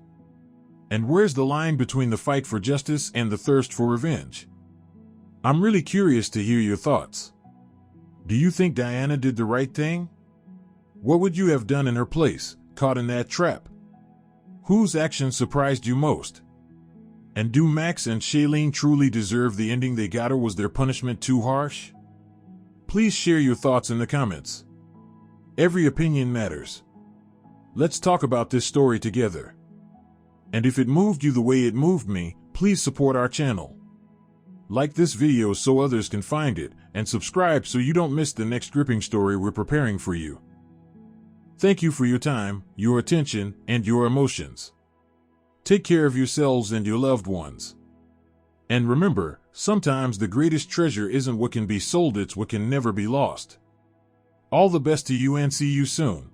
And where's the line between the fight for justice and the thirst for revenge? I'm really curious to hear your thoughts. Do you think Diana did the right thing? What would you have done in her place, caught in that trap? Whose actions surprised you most? And do Max and Shailene truly deserve the ending they got, or was their punishment too harsh? Please share your thoughts in the comments. Every opinion matters. Let's talk about this story together. And if it moved you the way it moved me, please support our channel. Like this video so others can find it, and subscribe so you don't miss the next gripping story we're preparing for you. Thank you for your time, your attention, and your emotions. Take care of yourselves and your loved ones. And remember, sometimes the greatest treasure isn't what can be sold, it's what can never be lost. All the best to you and see you soon.